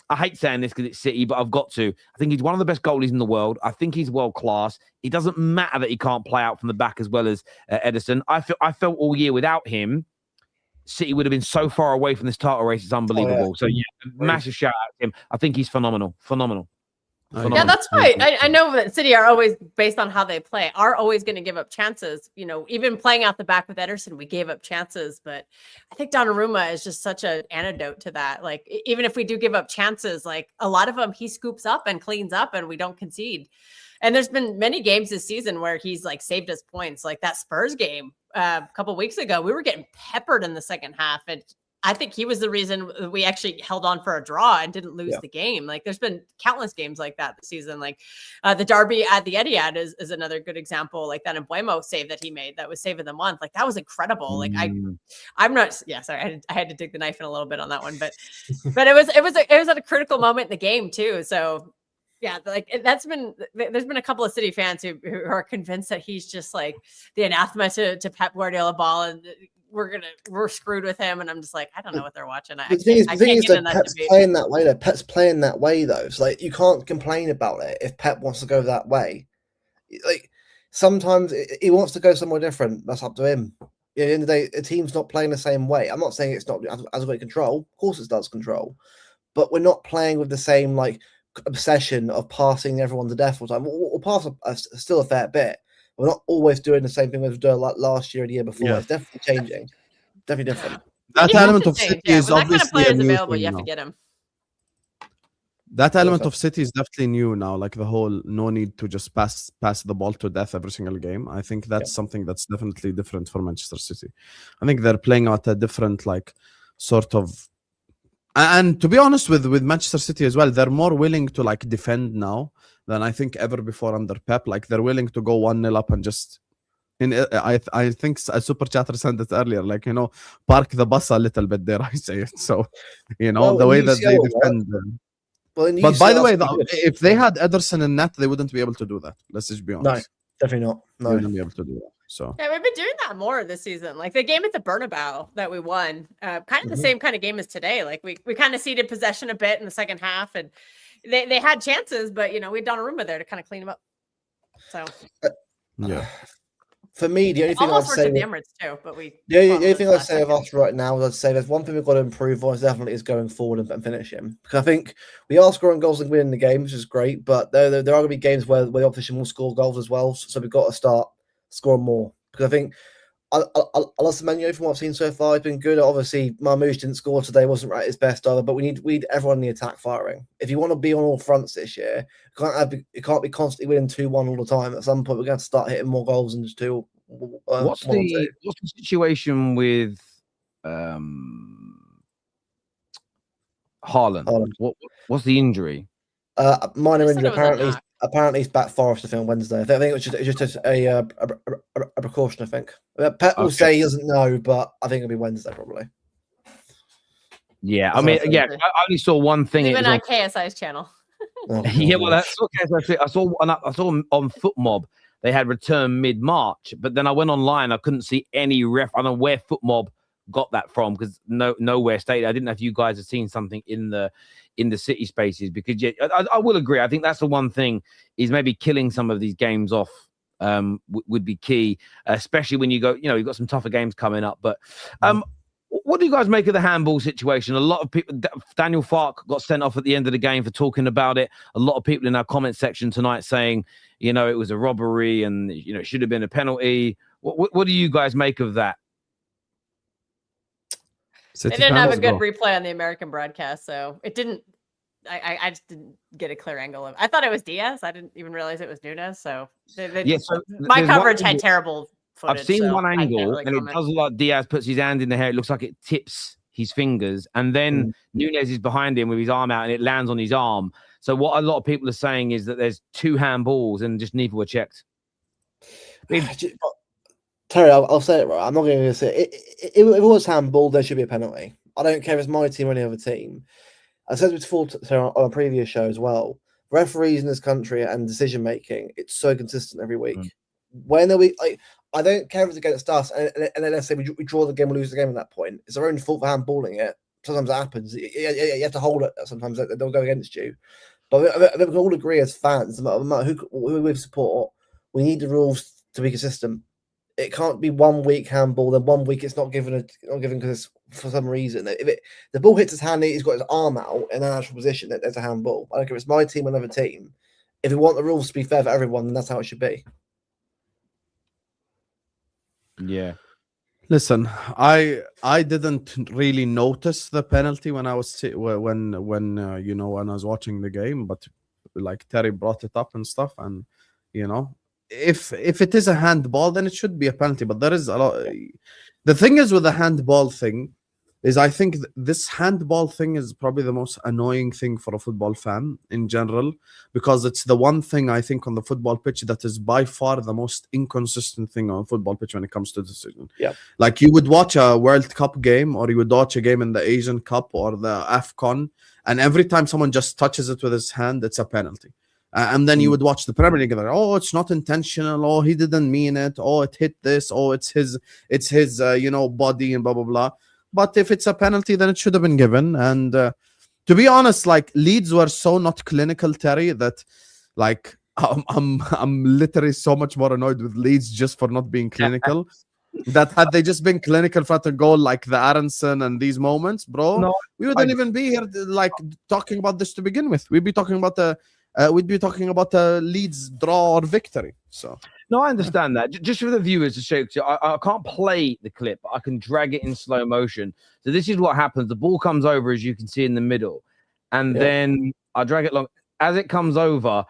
I hate saying this because it's City, but I've got to. I think he's one of the best goalies in the world. I think he's world class. It doesn't matter that he can't play out from the back as well as Ederson. I felt all year without him, City would have been so far away from this title race. It's unbelievable. So, massive shout out to him. I think he's phenomenal. Phenomenal. Yeah, that's why I know that City are always, based on how they play, are always going to give up chances. You know, even playing out the back with Ederson, we gave up chances. But I think Donnarumma is just such an antidote to that. Like, even if we do give up chances, like a lot of them, he scoops up and cleans up and we don't concede. And there's been many games this season where he's like saved us points. Like that Spurs game a couple of weeks ago, we were getting peppered in the second half. And I think he was the reason we actually held on for a draw and didn't lose the game. Like there's been countless games like that this season. Like the derby at the Etihad is another good example. Like that Embuemo save that he made, that was save of the month. Like that was incredible. Like I'm not, sorry, I had to dig the knife in a little bit on that one, but it was at a critical moment in the game too. So yeah, like there's been a couple of City fans who are convinced that he's just like the anathema to Pep Guardiola ball, and we're screwed with him. And I'm just like, I don't know what they're watching. The thing is that Pep's playing that way. Though Pep's playing that way though. It's like you can't complain about it if Pep wants to go that way. Like sometimes he wants to go somewhere different. That's up to him. At the end of the day, a team's not playing the same way. I'm not saying it's not as great control. Of course, it does control, but we're not playing with the same like obsession of passing everyone to death all the time. We'll pass still a fair bit. We're not always doing the same thing we've done like last year and the year before. It's definitely changing. Definitely different. That element of City is obviously that kind of player is available. You have to get him. That element of City is definitely new now. Like the whole no need to just pass the ball to death every single game. I think that's something that's definitely different for Manchester City. I think they're playing out a different like sort of. And to be honest with Manchester City as well, they're more willing to like defend now than I think ever before under Pep. Like they're willing to go 1-0 up and just. I think a super chatter said it earlier. Like park the bus a little bit there. I say it. So the way that they defend. But by the way, if they had Ederson in net, they wouldn't be able to do that. Let's just be honest. No, definitely not. No, they wouldn't be able to do that. So yeah, we've been doing that more this season. Like the game at the Bernabeu that we won, kind of the same kind of game as today. Like we kind of ceded possession a bit in the second half, and they had chances, but we had Donnarumma there to kind of clean them up. So yeah. For me, the only thing I'd say, the Emirates too, but the only thing I'd say of us right now is I'd say there's one thing we've got to improve on. Definitely is going forward and finishing. Because I think we are scoring goals and winning the game, which is great. But there are going to be games where the opposition will score goals as well. So we've got to start scoring more. Because I think I love Semenyo from what I've seen so far. It's been good. Obviously, Marmoush didn't score today, wasn't right his best either. But we need everyone in the attack firing. If you want to be on all fronts this year, you can't be constantly winning 2-1 all the time. At some point, we're going to start hitting more goals than just 2. What's the situation with Haaland? What's the injury? Minor injury. Apparently he's back Forest, I think, on Wednesday. I think it was just a precaution, I think. Pep will say he doesn't know, but I think it'll be Wednesday probably. Yeah, I mean, I only saw one thing. Even on KSI's channel. Yeah, well, that's okay. I saw on FootMob they had returned mid-March, but then I went online. I couldn't see any I don't know where FootMob got that from because nowhere stated. I didn't know if you guys had seen something in the City spaces because I will agree. I think that's the one thing is maybe killing some of these games off would be key, especially when you go. You've got some tougher games coming up. But what do you guys make of the handball situation? A lot of people. Daniel Fark got sent off at the end of the game for talking about it. A lot of people in our comment section tonight saying, it was a robbery and it should have been a penalty. What do you guys make of that? They didn't have a good replay on the American broadcast, so it didn't. I just didn't get a clear angle of. I thought it was Diaz. I didn't even realize it was Nunes. So, my coverage had terrible footage. I've seen one angle, and it does look like Diaz puts his hand in the hair. It looks like it tips his fingers, and then Nunes is behind him with his arm out, and it lands on his arm. So what a lot of people are saying is that there's 2 handballs, and just neither were checked. Terry, I'll say it right. I'm not going to say it. If it was handball, there should be a penalty. I don't care if it's my team or any other team. I said before on a previous show as well. Referees in this country and decision making, it's so consistent every week. When are we? I don't care if it's against us, and then let's say we draw the game, we lose the game at that point. It's our own fault for handballing it. Sometimes it happens. You have to hold it. Sometimes they'll go against you. But I think we can all agree as fans, no matter who we support, we need the rules to be consistent. It can't be 1 week handball, then 1 week it's not given because it's for some reason. If the ball hits his hand, he's got his arm out in an actual position. There's a handball. I don't care if it's my team or another team. If we want the rules to be fair for everyone, then that's how it should be. Yeah. Listen, I didn't really notice the penalty when I was when you know, when I was watching the game, but like Terry brought it up and stuff, and you know, if it is a handball, then it should be a penalty. But there is a lot. The thing is with the handball thing is I think this handball thing is probably the most annoying thing for a football fan in general, because it's the one thing I think on the football pitch that is by far the most inconsistent thing on a football pitch when it comes to decision. Yeah. Like you would watch a World Cup game, or you would watch a game in the Asian Cup or the AFCON, and every time someone just touches it with his hand, it's a penalty. And then you would watch the Premier League and they're, oh, it's not intentional. Oh, he didn't mean it. Oh, it hit this. Oh, it's his you know, body and blah, blah, blah. But if it's a penalty, then it should have been given. And to be honest, like Leeds were so not clinical, Terry, that like I'm literally so much more annoyed with Leeds just for not being clinical. That had they just been clinical for a goal like the Aronson and these moments, bro, we wouldn't even be here like talking about this to begin with. We'd be talking about a Leeds draw or victory. So no, I understand that. Just for the viewers to show, I can't play the clip, but I can drag it in slow motion. So this is what happens. The ball comes over, as you can see in the middle, and then I drag it long. As it comes over,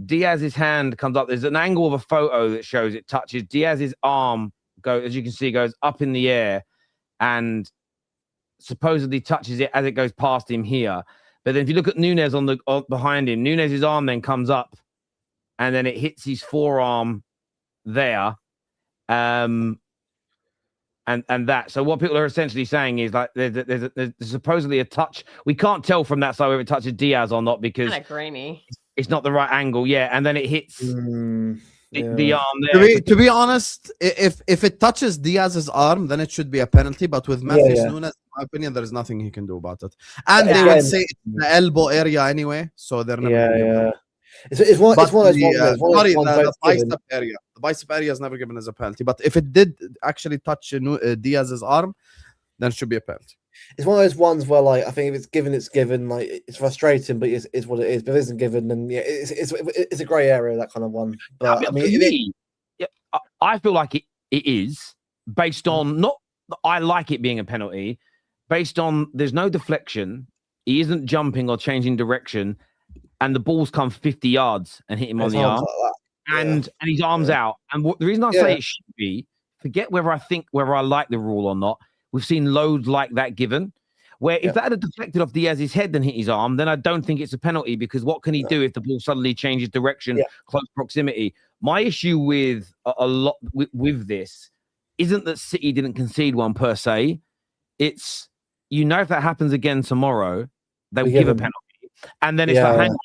Diaz's hand comes up. There's an angle of a photo that shows it touches Diaz's arm. As you can see, goes up in the air and supposedly touches it as it goes past him here. But then if you look at Nunez behind him, Nunez's arm then comes up and then it hits his forearm there. And that. So what people are essentially saying is like there's supposedly a touch. We can't tell from that side whether it touches Diaz or not because kind of grainy. It's not the right angle. Yeah. And then it hits the arm there. To be honest, if it touches Diaz's arm, then it should be a penalty. But with Matheus Nunes, in my opinion, there is nothing he can do about it. And they would say it's in the elbow area anyway, so they're never. It's one of those the bicep area. The bicep area is never given as a penalty. But if it did actually touch Diaz's arm, then it should be a penalty. It's one of those ones where, like, I think if it's given, it's given. Like, it's frustrating, but it's what it is. But if it isn't given, then yeah, it's a grey area, that kind of one. But I mean, I feel like it is based on not. I like it being a penalty, based on there's no deflection. He isn't jumping or changing direction, and the ball's come 50 yards and hit him on the arm, and his arm's out. And the reason I say it should be, forget whether I like the rule or not. We've seen loads like that given, where if that had deflected off Diaz's head and hit his arm, then I don't think it's a penalty because what can he do if the ball suddenly changes direction, close proximity? My issue with a lot with this isn't that City didn't concede one per se. It's, if that happens again tomorrow, they will give a penalty. And then it's like, hang on.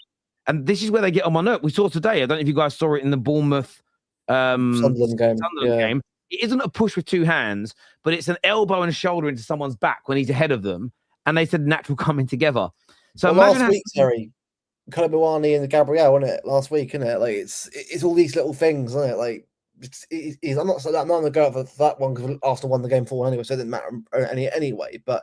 And this is where they get on my nerve. We saw today, I don't know if you guys saw it in the Bournemouth Sunderland game. It isn't a push with two hands, but it's an elbow and shoulder into someone's back when he's ahead of them. And they said natural coming together. So last week, Terry, Kalabawani and Gabriel, wasn't it? Last week, isn't it? Like it's all these little things, isn't it? Like I'm not going to go for that one because Arsenal won the game 4 anyway, so it didn't matter anyway. But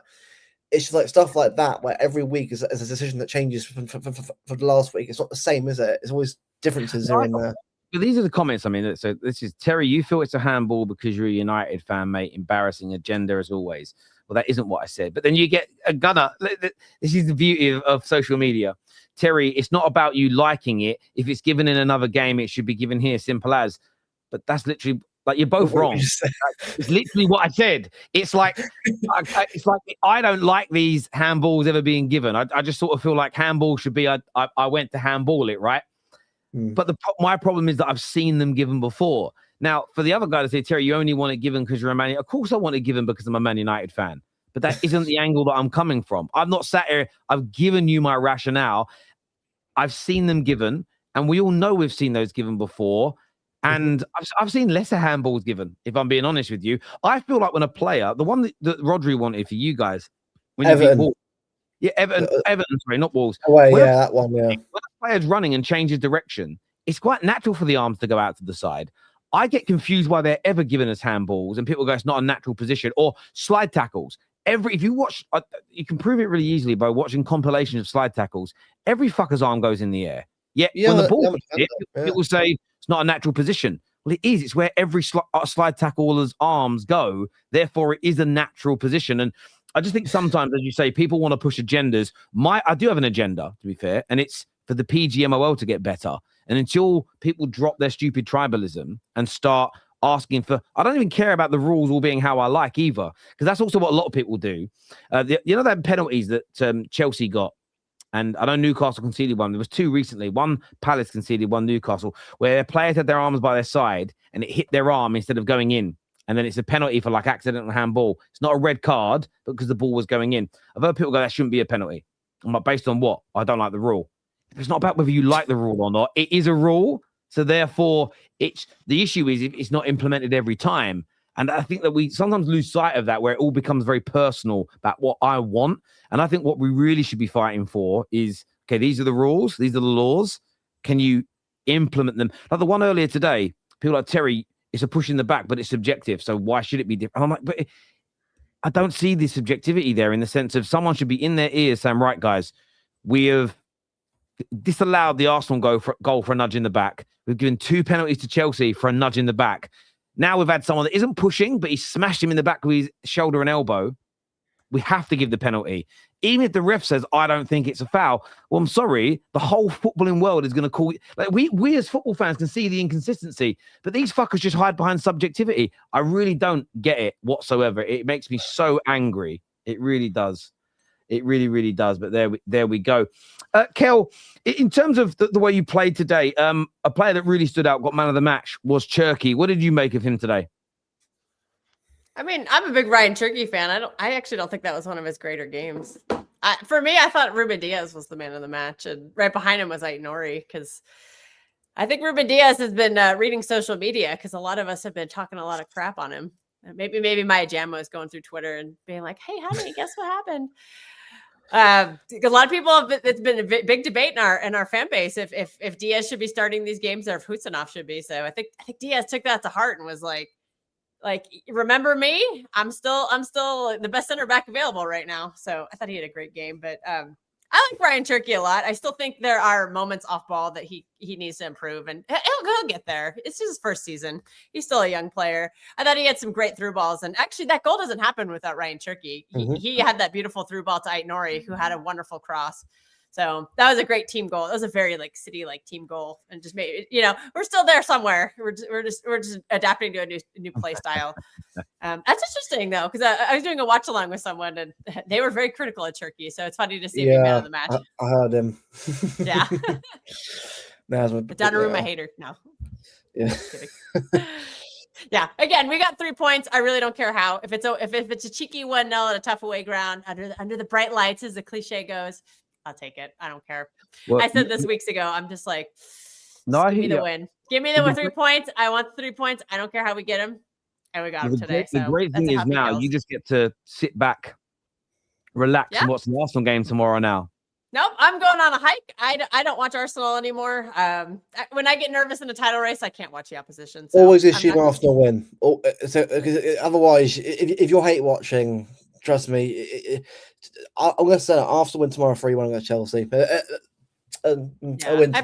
it's just like stuff like that where every week is a decision that changes for the last week. It's not the same, is it? It's always differences here and there. But these are the comments. I mean, so this is Terry. You feel it's a handball because you're a United fan, mate. Embarrassing agenda as always. Well, that isn't what I said. But then you get a gunner. This is the beauty of social media. Terry, it's not about you liking it. If it's given in another game, it should be given here. Simple as. But that's literally like you're both wrong. It's literally what I said. It's like I don't like these handballs ever being given. I just sort of feel like handball should be. I went to handball it, right? But my problem is that I've seen them given before. Now, for the other guy to say, Terry, you only want it given because you're a Man United. Of course I want it given because I'm a Man United fan. But that isn't the angle that I'm coming from. I've not sat here. I've given you my rationale. I've seen them given. And we all know we've seen those given before. And I've seen lesser handballs given, if I'm being honest with you. I feel like when a player, the one that Rodri wanted for you guys, when you beat Wolves. Yeah, Everton, sorry, not Wolves. That one, yeah. When a player's running and changes direction, it's quite natural for the arms to go out to the side. I get confused why they're ever given as handballs, and people go, it's not a natural position. Or slide tackles. if you watch, you can prove it really easily by watching compilations of slide tackles. Every fucker's arm goes in the air. Yet when the ball hits it, it will say it's not a natural position. Well, it is. It's where every slide tackler's arms go. Therefore, it is a natural position. And I just think sometimes, as you say, people want to push agendas. I do have an agenda, to be fair, and it's for the PGMOL to get better. And until people drop their stupid tribalism and start asking for, I don't even care about the rules all being how I like either, because that's also what a lot of people do. You know that penalties that Chelsea got, and I know Newcastle conceded one. There was two recently. One Palace conceded, one Newcastle, where players had their arms by their side and it hit their arm instead of going in. And then it's a penalty for like accidental handball. It's not a red card because the ball was going in. I've heard people go, that shouldn't be a penalty. I'm like, based on what? I don't like the rule. It's not about whether you like the rule or not. It is a rule. So therefore, the issue is if it's not implemented every time. And I think that we sometimes lose sight of that, where it all becomes very personal about what I want. And I think what we really should be fighting for is, okay, these are the rules. These are the laws. Can you implement them? Like the one earlier today, people like Terry, it's a push in the back, but it's subjective. So why should it be different? I'm like, but I don't see the subjectivity there, in the sense of someone should be in their ears saying, right, guys, we have disallowed the Arsenal goal for a nudge in the back. We've given 2 penalties to Chelsea for a nudge in the back. Now we've had someone that isn't pushing, but he smashed him in the back with his shoulder and elbow. We have to give the penalty. Even if the ref says, I don't think it's a foul. Well, I'm sorry. The whole footballing world is going to call it. Like we as football fans can see the inconsistency, but these fuckers just hide behind subjectivity. I really don't get it whatsoever. It makes me so angry. It really does. It really, really does. But there we go. Kel, in terms of the way you played today, a player that really stood out, got man of the match, was Cherky. What did you make of him today? I mean, I'm a big Ryan Cherky fan. I actually don't think that was one of his greater games. For me, I thought Ruben Diaz was the man of the match, and right behind him was Aït-Nouri, because I think Ruben Diaz has been reading social media, because a lot of us have been talking a lot of crap on him. Maybe Maya Jama is going through Twitter and being like, "Hey, honey, guess what happened?" A lot of people it's been a big debate in our fan base if Diaz should be starting these games or if Husanov should be. So I think Diaz took that to heart and was like, remember me? I'm still the best center back available right now. So I thought he had a great game, but I like Ryan Cherky a lot. I still think there are moments off ball that he needs to improve, and he'll get there. It's just his first season. He's still a young player. I thought he had some great through balls, and actually that goal doesn't happen without Ryan Cherky. He had that beautiful through ball to Aït-Nouri, who had a wonderful cross. So that was a great team goal. It was a very City team goal, and just made we're still there somewhere. We're just adapting to a new play style. That's interesting though, because I was doing a watch along with someone, and they were very critical of Cherky. So it's funny to see him man of the match. I heard him. Yeah. The Donnarumma hater. No. Yeah. Yeah. Again, we got 3 points. I really don't care how. If it's a cheeky 1-0 at a tough away ground under the bright lights, as the cliche goes, I'll take it. I don't care. Well, I said this weeks ago. I'm just like, give me the win. Give me the 3 points. I want the 3 points. I don't care how we get them. And we got them today. The great thing is now you just get to sit back, relax, and watch the Arsenal game tomorrow now. Nope, I'm going on a hike. I don't watch Arsenal anymore. When I get nervous in a title race, I can't watch the opposition. So always assume Arsenal win. Otherwise, if you're hate watching, trust me, I'm going to say Arsenal win tomorrow 3-1 against Chelsea. I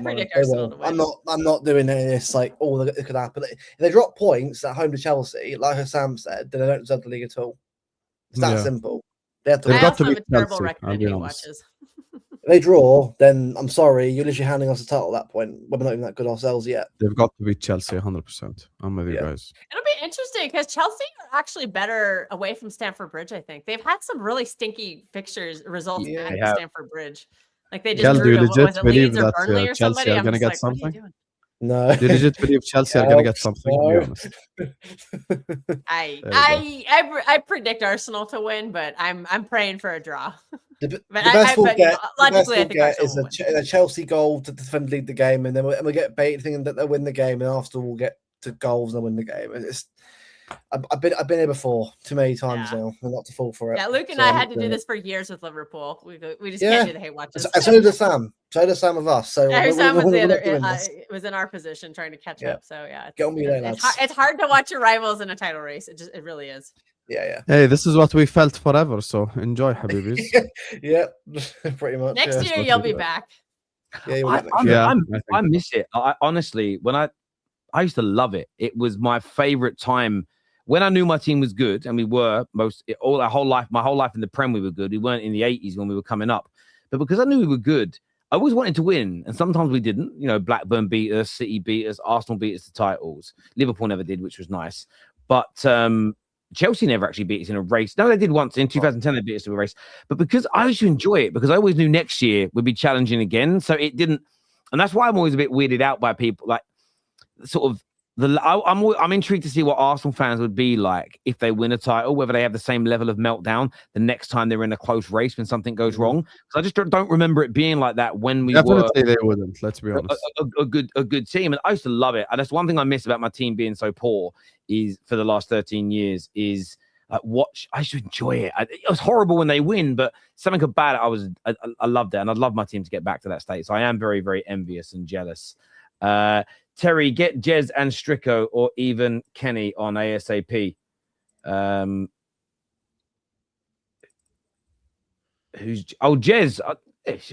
predict Arsenal to win. I'm not doing this that it could happen. If they drop points at home to Chelsea, like Sam said, then they don't deserve the league at all. It's that simple. They have to. I also have a terrible record of hate watches. If they draw, then I'm sorry, you're literally handing us a title at that point. We're not even that good ourselves yet. They've got to beat Chelsea 100%. I'm with you guys. It'll be interesting because Chelsea are actually better away from Stamford Bridge, I think. They've had some really stinky results at Stamford Bridge. Like they just do you legit believe Leeds or Burnley or Chelsea somebody? are going to get something? No. Do you legit believe Chelsea are going to get something? To be honest. I predict Arsenal to win, but I'm praying for a draw. The best we'll get is a Chelsea goal to lead the game, and then we get bait thinking that they'll win the game, and after we'll get to goals and win the game. And I've been here before too many times now, and not to fall for it. Yeah, Luke and I had to do this for years with Liverpool. We just can't do the hate watches. So did Sam. So did Sam of us. So Sam was the other. It was in our position trying to catch up. So get on me there, it's hard to watch your rivals in a title race. It really is. Yeah, Hey, this is what we felt forever. So enjoy, Habibis. yeah, pretty much. Next yeah. year you'll be back. Yeah, you'll get next I, year. Yeah, I miss it. Honestly, when I used to love it. It was my favorite time when I knew my team was good, and we were my whole life in the Prem we were good. We weren't in the 80s when we were coming up, but because I knew we were good, I always wanted to win, and sometimes we didn't. You know, Blackburn beat us, City beat us, Arsenal beat us to titles. Liverpool never did, which was nice, but Chelsea never actually beat us in a race. No, they did once in 2010. They beat us in a race, but because I used to enjoy it, because I always knew next year would be challenging again, so it didn't. And that's why I'm always a bit weirded out by people like sort of I'm intrigued to see what Arsenal fans would be like if they win a title, whether they have the same level of meltdown the next time they're in a close race when something goes wrong. Because I just don't remember it being like that when we definitely they wouldn't. Let's be honest. a good team, and I used to love it. And that's one thing I miss about my team being so poor is for the last 13 years is watch. I used to enjoy it. It was horrible when they win, but something about it, I loved it, and I'd love my team to get back to that state. So I am very, very envious and jealous. Terry, get Jez and Strico or even Kenny on ASAP. Jez?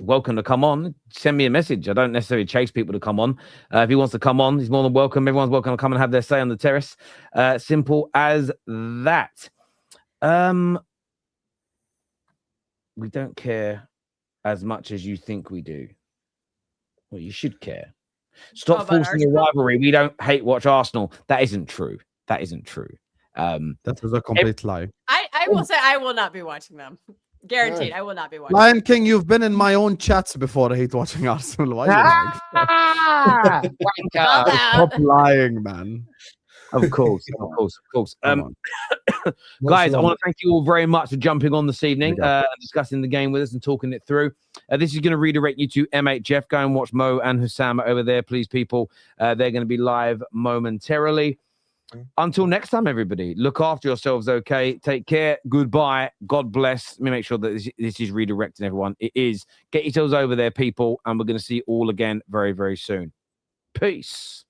Welcome to come on. Send me a message. I don't necessarily chase people to come on. If he wants to come on, he's more than welcome. Everyone's welcome to come and have their say on the terrace. Simple as that. We don't care as much as you think we do. Well, you should care. Stop forcing a rivalry. We don't hate watch Arsenal. That isn't true. That isn't true. That was a complete lie. I will say I will not be watching them. Guaranteed, I will not be watching. Lion King, you've been in my own chats before. I hate watching Arsenal. Why are you like? Stop lying, man. Of course. Guys, I want to thank you all very much for jumping on this evening and discussing the game with us and talking it through. This is going to redirect you to MHF. Go and watch Mo and Hussama over there, please, people. They're going to be live momentarily. Until next time, everybody, look after yourselves, okay? Take care. Goodbye. God bless. Let me make sure that this is redirecting everyone. It is. Get yourselves over there, people, and we're going to see you all again very, very soon. Peace.